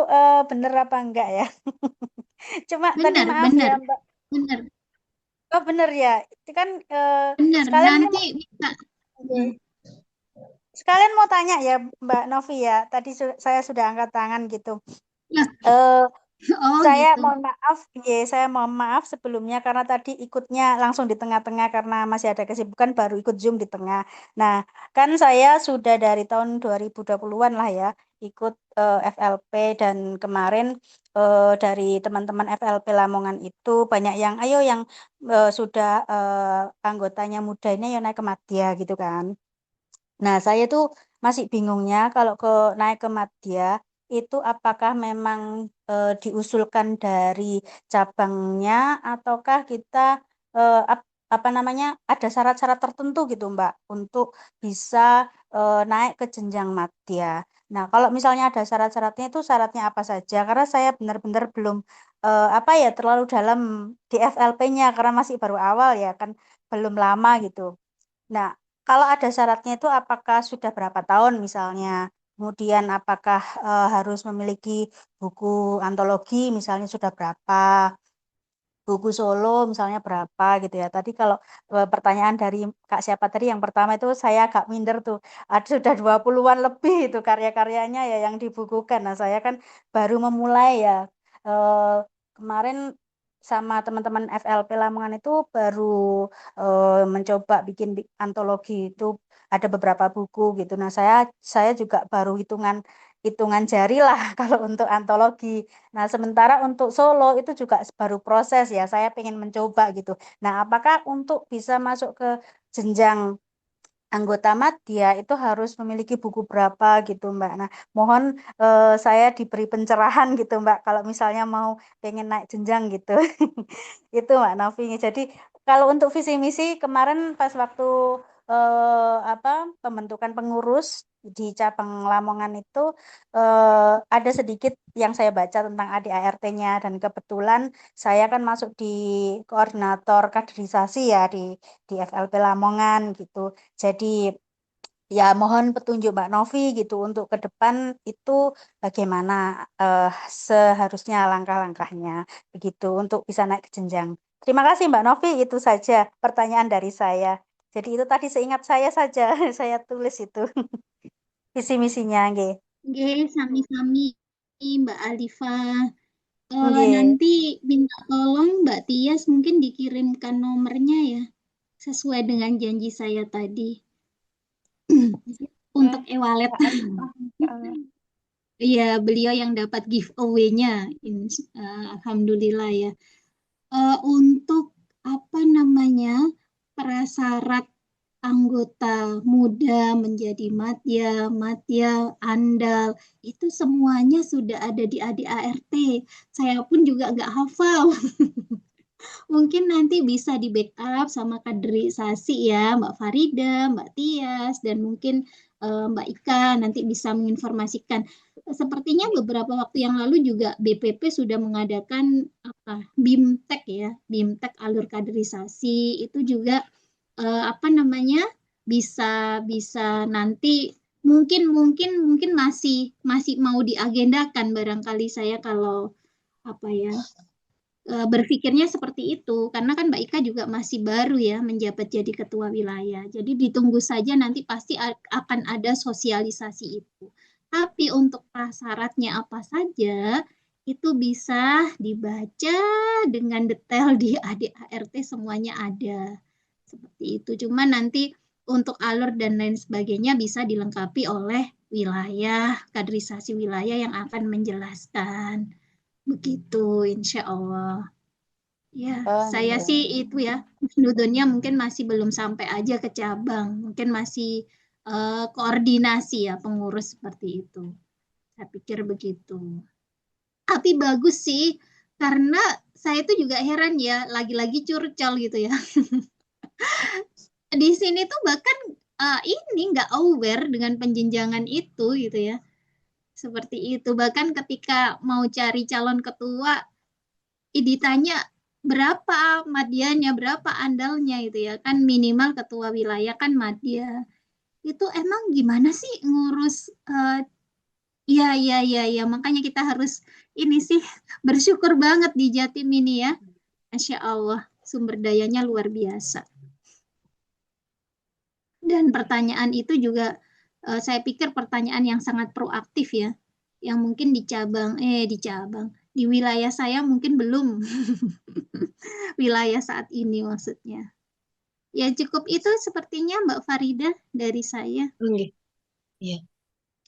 bener apa enggak ya. Cuma tadi Benar, maaf benar, ya Mbak. benar, Oh bener ya, itu kan benar. sekalian ini Nanti bisa. Oke. Sekalian mau tanya ya Mbak Novi ya, tadi saya sudah angkat tangan gitu. Lah, Eh, oh Saya gitu. mohon maaf, saya mohon maaf sebelumnya karena tadi ikutnya langsung di tengah-tengah karena masih ada kesibukan baru ikut Zoom di tengah. Nah, kan saya sudah dari tahun 2020-an lah ya ikut FLP dan kemarin dari teman-teman FLP Lamongan itu banyak yang ayo yang sudah anggotanya muda ini ayo naik ke Madya gitu kan. Nah, saya tuh masih bingungnya kalau naik ke Madya itu apakah memang diusulkan dari cabangnya ataukah kita apa namanya ada syarat-syarat tertentu gitu Mbak untuk bisa naik ke jenjang Madya. Nah, kalau misalnya ada syarat-syaratnya itu syaratnya apa saja? Karena saya benar-benar belum apa ya terlalu dalam di FLP-nya karena masih baru awal ya kan belum lama gitu. Nah, kalau ada syaratnya itu apakah sudah berapa tahun misalnya? Kemudian apakah harus memiliki buku antologi misalnya sudah berapa? Buku solo misalnya berapa gitu ya. Tadi kalau pertanyaan dari Kak siapa tadi yang pertama itu saya agak minder tuh. Ada sudah 20-an lebih itu karya-karyanya ya yang dibukukan. Nah, saya kan baru memulai ya. Kemarin sama teman-teman FLP Lamongan itu baru mencoba bikin antologi itu ada beberapa buku gitu. Nah, saya juga baru hitungan jari lah kalau untuk antologi. Nah, sementara untuk solo itu juga baru proses ya. Saya pengen mencoba gitu. Nah, apakah untuk bisa masuk ke jenjang anggota Madya itu harus memiliki buku berapa gitu, Mbak. Nah, mohon saya diberi pencerahan gitu, Mbak. Kalau misalnya mau pengen naik jenjang gitu. Itu Mbak Novi. Jadi kalau untuk visi misi kemarin pas waktu apa pembentukan pengurus di cabang Lamongan itu ada sedikit yang saya baca tentang ADART-nya dan kebetulan saya kan masuk di koordinator kaderisasi ya di FLP Lamongan gitu. Jadi ya mohon petunjuk Mbak Novi gitu untuk ke depan itu bagaimana seharusnya langkah-langkahnya begitu untuk bisa naik ke jenjang. Terima kasih Mbak Novi, itu saja pertanyaan dari saya. Jadi itu tadi seingat saya saja, saya tulis itu visi misinya, nggih. Nggih, sami-sami Mbak Alifa. Nggih. Nanti minta tolong Mbak Tias mungkin dikirimkan nomornya ya, sesuai dengan janji saya tadi untuk e-wallet. Iya, beliau yang dapat giveaway-nya. Alhamdulillah ya. Untuk apa namanya prasyarat anggota muda menjadi Madya, andal, itu semuanya sudah ada di ADART. Saya pun juga nggak hafal. Mungkin nanti bisa di backup sama kaderisasi ya, Mbak Farida, Mbak Tias, dan mungkin Mbak Ika nanti bisa menginformasikan. Sepertinya beberapa waktu yang lalu juga BPP sudah mengadakan apa BIMTEK ya, BIMTEK alur kaderisasi itu juga apa namanya bisa bisa nanti mungkin masih mau diagendakan barangkali saya kalau apa ya berpikirnya seperti itu karena kan Mbak Ika juga masih baru ya menjabat jadi ketua wilayah. Jadi ditunggu saja nanti pasti akan ada sosialisasi itu. Tapi untuk prasyaratnya apa saja itu bisa dibaca dengan detail di ADART semuanya ada. Seperti itu. Cuma nanti untuk alur dan lain sebagainya bisa dilengkapi oleh wilayah, kaderisasi wilayah yang akan menjelaskan. Begitu, insya Allah. Ya, saya iya. sih itu ya, husnudonnya mungkin masih belum sampai aja ke cabang. Mungkin masih koordinasi ya pengurus seperti itu. Saya pikir begitu. Tapi bagus sih, karena saya itu juga heran ya, lagi-lagi curcol gitu ya. Di sini tuh bahkan ini nggak aware dengan penjenjangan itu gitu ya. Seperti itu. Bahkan ketika mau cari calon ketua, ditanya berapa madianya, berapa andalnya itu ya. Kan minimal ketua wilayah kan madya. Itu emang gimana sih ngurus iya, iya, iya, iya. Makanya kita harus ini sih bersyukur banget di Jatim ini ya. Masya Allah, sumber dayanya luar biasa. Dan pertanyaan itu juga saya pikir pertanyaan yang sangat proaktif ya. Yang mungkin di wilayah saya mungkin belum. Wilayah saat ini maksudnya. Ya cukup itu sepertinya Mbak Farida dari saya. Oke, ya,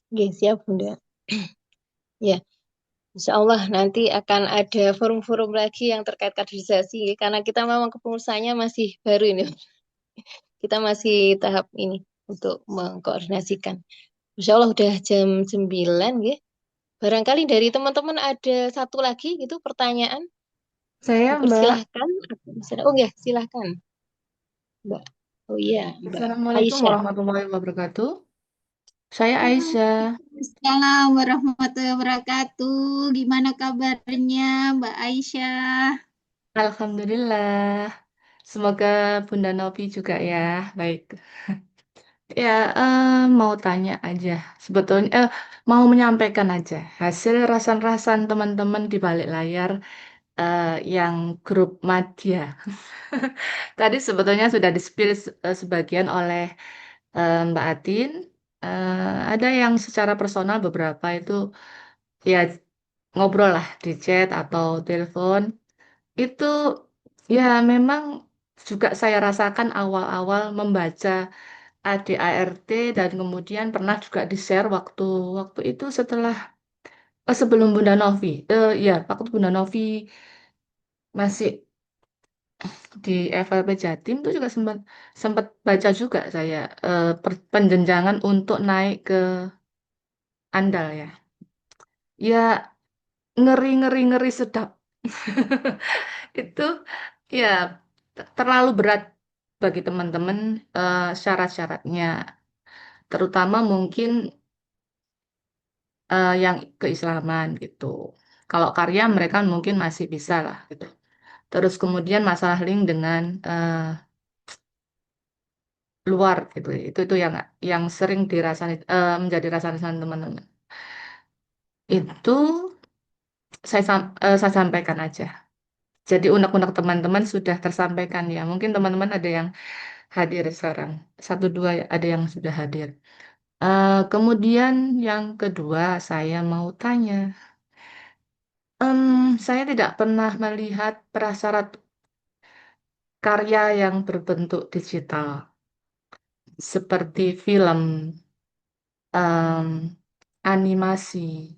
oke, siap Bunda. Ya, Insya Allah nanti akan ada forum-forum lagi yang terkait kaderisasi karena kita memang kepengurusannya masih baru ini. Kita masih tahap ini untuk mengkoordinasikan. Insya Allah udah jam 9 ya. Barangkali dari teman-teman ada satu lagi gitu pertanyaan. Saya Mbak. Dipersilahkan. Oh ya, silahkan. Mbak. Oh iya, Mbak Assalamualaikum Aisyah. warahmatullahi wabarakatuh. Saya Aisyah. Assalamualaikum warahmatullahi wabarakatuh. Gimana kabarnya Mbak Aisyah? Alhamdulillah. Semoga Bunda Novi juga ya. Baik. Ya, mau tanya aja. Sebetulnya mau menyampaikan aja hasil rasan-rasan teman-teman di balik layar yang grup Madya. Tadi sebetulnya sudah di-spill sebagian oleh Mbak Atin. Ada yang secara personal beberapa itu ya ngobrol lah di chat atau telepon. Itu ya memang juga saya rasakan awal-awal membaca ADART dan kemudian pernah juga di-share waktu waktu itu setelah sebelum Bunda Novi. Ya, waktu Bunda Novi masih di FLP Jatim itu juga sempat sempat baca juga saya penjenjangan untuk naik ke Andal ya. Ya ngeri sedap. Itu ya terlalu berat bagi teman-teman syarat-syaratnya, terutama mungkin yang keislaman gitu. Kalau karya mereka mungkin masih bisa lah gitu. Terus kemudian masalah link dengan luar gitu. Itu yang sering menjadi rasakan teman-teman. Itu saya sampaikan aja. Jadi unek-unek teman-teman sudah tersampaikan ya. Mungkin teman-teman ada yang hadir sekarang. Satu dua ada yang sudah hadir. Kemudian yang kedua saya mau tanya. Saya tidak pernah melihat prasyarat karya yang berbentuk digital seperti film, em, animasi,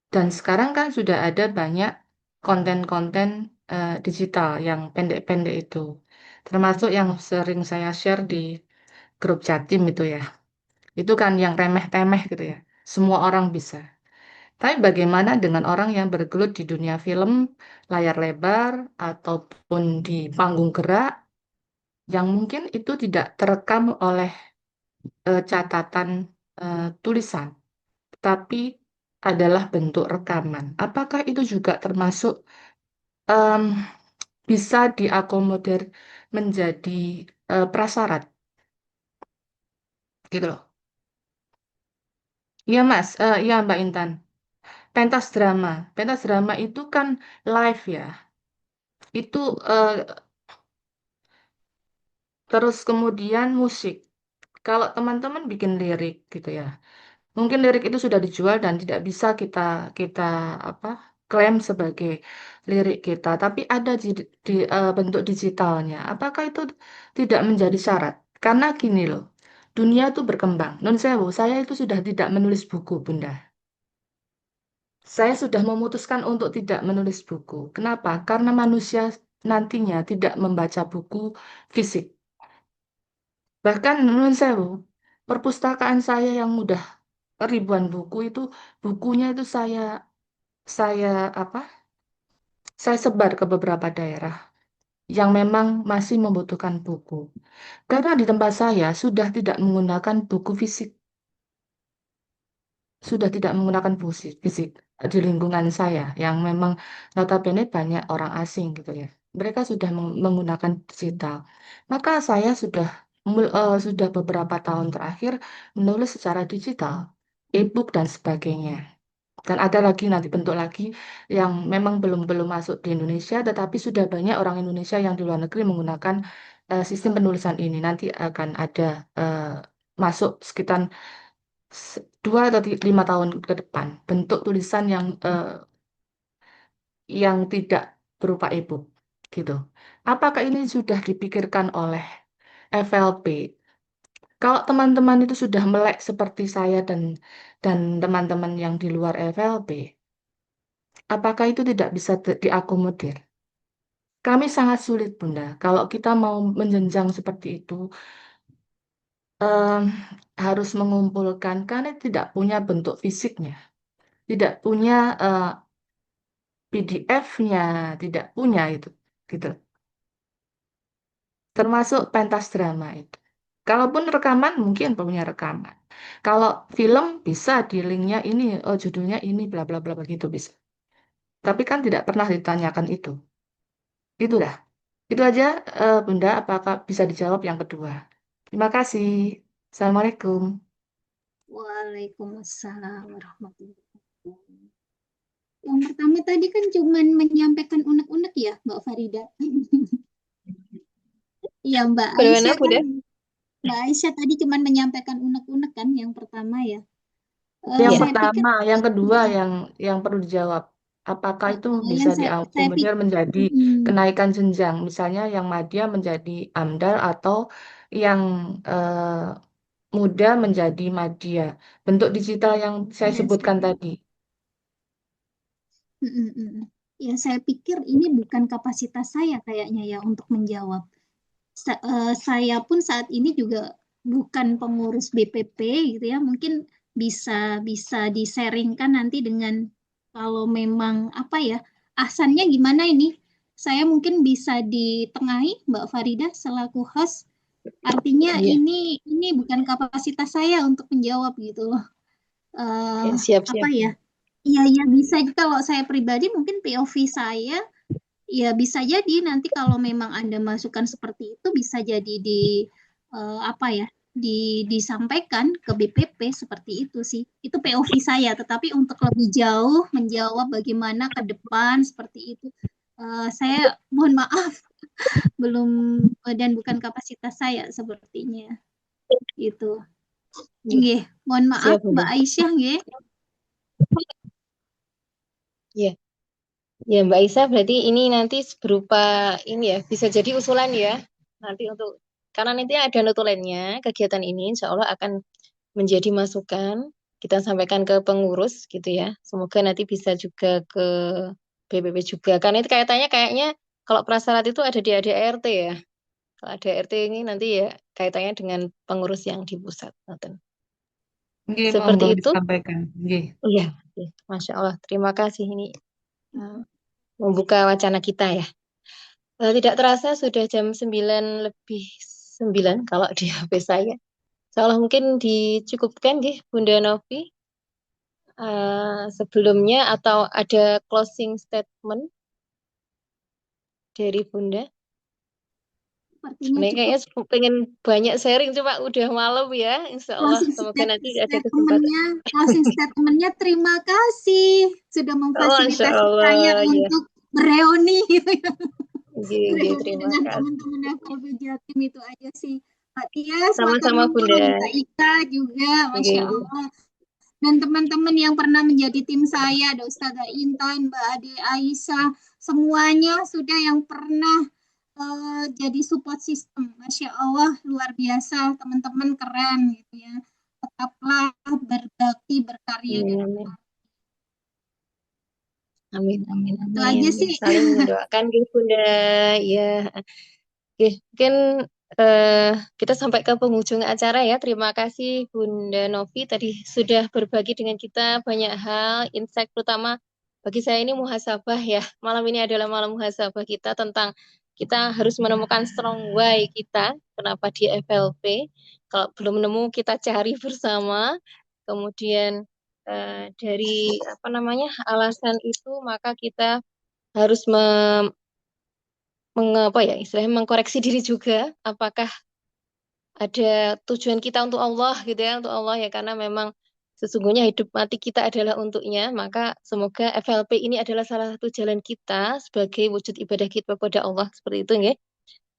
dan sekarang kan sudah ada banyak konten-konten digital yang pendek-pendek itu, termasuk yang sering saya share di grup Jatim itu ya. Itu kan yang remeh-temeh gitu ya. Semua orang bisa. Tapi bagaimana dengan orang yang bergelut di dunia film, layar lebar, ataupun di panggung gerak, yang mungkin itu tidak terekam oleh catatan tulisan, tapi adalah bentuk rekaman. Apakah itu juga termasuk em, bisa diakomodir menjadi prasyarat, gitu loh? Iya Mas, iya Mbak Intan. Pentas drama itu kan live ya. Itu terus kemudian musik. Kalau teman-teman bikin lirik gitu ya, mungkin lirik itu sudah dijual dan tidak bisa kita kita apa klaim sebagai lirik kita, tapi ada bentuk digitalnya. Apakah itu tidak menjadi syarat? Karena gini loh, dunia itu berkembang. Nun sewu, saya itu sudah tidak menulis buku, Bunda. Saya sudah memutuskan untuk tidak menulis buku. Kenapa? Karena manusia nantinya tidak membaca buku fisik. Bahkan nun sewu, perpustakaan saya yang udah ribuan buku itu, bukunya itu saya apa? Saya sebar ke beberapa daerah yang memang masih membutuhkan buku. Karena di tempat saya sudah tidak menggunakan buku fisik, sudah tidak menggunakan fisik di lingkungan saya yang memang notabene banyak orang asing gitu ya. Mereka sudah menggunakan digital. Maka saya sudah beberapa tahun terakhir menulis secara digital, e-book dan sebagainya. Dan ada lagi nanti bentuk lagi yang memang belum masuk di Indonesia, tetapi sudah banyak orang Indonesia yang di luar negeri menggunakan sistem penulisan ini. Nanti akan ada masuk sekitar 2 atau 5 tahun ke depan bentuk tulisan yang tidak berupa e-book gitu. Apakah ini sudah dipikirkan oleh FLP? Kalau teman-teman itu sudah melek seperti saya dan teman-teman yang di luar FLP, apakah itu tidak bisa diakomodir? Kami sangat sulit, Bunda. Kalau kita mau menjenjang seperti itu, em, harus mengumpulkan, karena tidak punya bentuk fisiknya, tidak punya PDF-nya, tidak punya itu, gitu. Termasuk pentas drama itu. Kalaupun rekaman, mungkin punya rekaman. Kalau film bisa di linknya ini, oh judulnya ini, bla bla bla begitu bisa. Tapi kan tidak pernah ditanyakan itu. Itu dah. Itu aja, Bunda. Apakah bisa dijawab yang kedua? Terima kasih. Assalamualaikum. Waalaikumsalam warahmatullahi wabarakatuh. Yang pertama tadi kan cuman menyampaikan unek-unek ya, Mbak Farida. Iya, Mbak Bagaimana, Aisyah Bunda? kan, Mbak Aisyah tadi cuman menyampaikan unek-unek kan yang pertama ya. Yang Iya. Saya pikir, pertama, yang kedua yang perlu dijawab. Apakah itu bisa yang saya diakomodir pikir, menjadi kenaikan jenjang? Misalnya yang madya menjadi amdal atau yang muda menjadi madya. Bentuk digital yang saya ya, sebutkan tadi. ya saya pikir ini bukan kapasitas saya kayaknya ya untuk menjawab. Saya pun saat ini juga bukan pengurus BPP gitu ya, mungkin bisa bisa di-sharingkan nanti dengan kalau memang apa ya, ahsannya gimana ini? Saya mungkin bisa ditengahi Mbak Farida selaku host. Artinya Iya. ini bukan kapasitas saya untuk menjawab gitu loh. Ya, siap. Apa ya? Iya bisa kalau saya pribadi mungkin POV saya ya bisa jadi nanti kalau memang Anda masukan seperti itu bisa jadi apa ya disampaikan ke BPP seperti itu sih. Itu POV saya, tetapi untuk lebih jauh menjawab bagaimana ke depan seperti itu saya mohon maaf belum dan bukan kapasitas saya sepertinya. Itu. Nggih, mohon maaf Siap, Bunda. Mbak Aisyah nggih. Iya. Ya, Mbak Isa, berarti ini nanti berupa ini ya, bisa jadi usulan ya. Nanti karena nanti ada notulennya, kegiatan ini insya Allah akan menjadi masukan. Kita sampaikan ke pengurus gitu ya. Semoga nanti bisa juga ke BPP juga. Karena itu kayaknya kalau prasyarat itu ada di ADART ya. Kalau ADART ini nanti ya kaitannya dengan pengurus yang di pusat. Nggih, Seperti monggo itu. disampaikan. Nggih. Iya, Masya Allah. Terima kasih ini membuka wacana kita ya. Tidak terasa sudah jam 9:09 kalau di HP saya. Soalnya mungkin dicukupkan nggih, Bunda Novi. Sebelumnya atau ada closing statement dari Bunda? Sepertinya Ini cukup. kayaknya pengen banyak sharing, cuma udah malam ya. Insya Allah semoga nanti ada kesempatan. Closing statementnya terima kasih sudah Masya memfasilitasi Allah, saya ya. untuk bereuni gitu ya. Terima Dengan kasih. teman-teman FLB Jatim itu aja sih. Pak Tias, Sama-sama Bunda. Mbak Ika juga, Masya Allah. Dan teman-teman yang pernah menjadi tim saya, ada Ustazah Intan, Mbak Ade Aisyah, semuanya sudah yang pernah jadi support system. Masya Allah, luar biasa, teman-teman keren gitu ya. Tetaplah berbakti, berkarya Amin, dan amin. Amin, amin, itu amin. aja Ya, sih. saling mendoakan gitu, Bunda. Ya, oke. Mungkin eh, kita sampai ke penghujung acara ya. Terima kasih Bunda Novi tadi sudah berbagi dengan kita banyak hal, insight terutama bagi saya ini muhasabah ya. Malam ini adalah malam muhasabah kita tentang kita harus menemukan strong why kita, kenapa di FLP. Kalau belum nemu kita cari bersama. Kemudian dari apa namanya alasan itu maka kita harus mengapa ya istilahnya mengkoreksi diri juga apakah ada tujuan kita untuk Allah gitu ya untuk Allah ya karena memang sesungguhnya hidup mati kita adalah untuknya maka semoga FLP ini adalah salah satu jalan kita sebagai wujud ibadah kita kepada Allah seperti itu ya.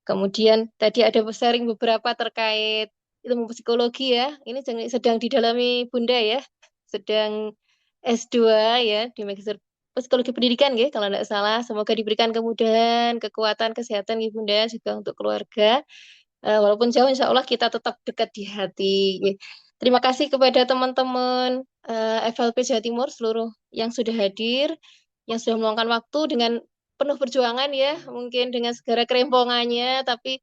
Kemudian tadi ada sharing beberapa terkait ilmu psikologi ya. Ini sedang didalami Bunda ya. Sedang S2 ya di Magister Psikologi Pendidikan ya kalau tidak salah. Semoga diberikan kemudahan, kekuatan, kesehatan ya Bunda juga untuk keluarga. Walaupun jauh insya Allah kita tetap dekat di hati. Ya. Terima kasih kepada teman-teman FLP Jawa Timur seluruh yang sudah hadir, yang sudah meluangkan waktu dengan penuh perjuangan ya, mungkin dengan segala kerempongannya, tapi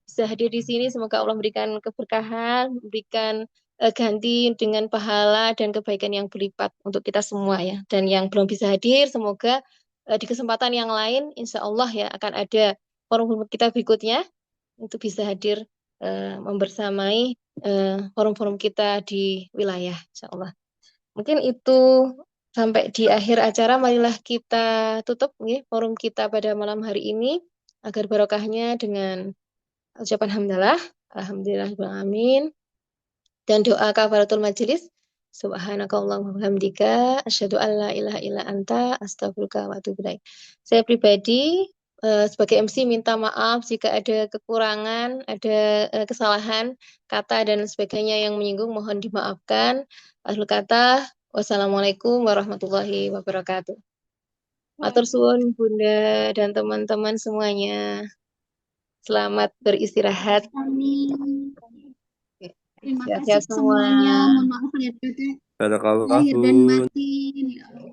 bisa hadir di sini. Semoga Allah memberikan keberkahan, memberikan ganti dengan pahala dan kebaikan yang berlipat untuk kita semua ya. Dan yang belum bisa hadir, semoga di kesempatan yang lain, insya Allah ya akan ada forum kita berikutnya untuk bisa hadir membersamai forum-forum kita di wilayah, insya Allah. Mungkin itu sampai di akhir acara, marilah kita tutup nih, forum kita pada malam hari ini, agar barokahnya dengan ucapan hamdalah, alhamdulillahirrahmanirrahim, dan doa kafaratul majelis, subhanakallahumma wa bihamdika, asyhadu an la ilaha illa anta, astaghfiruka wa atubu ilaik. Saya pribadi sebagai MC minta maaf jika ada kekurangan, ada kesalahan kata dan sebagainya yang menyinggung, mohon dimaafkan. Akhir kata, wassalamualaikum warahmatullahi wabarakatuh. Matur suwun Bunda dan teman-teman semuanya. Selamat beristirahat. Amin. Terima Sehat-sehat kasih semua. semuanya. Mohon maaf lahir dan Barakallahu. batin. Ya Allah.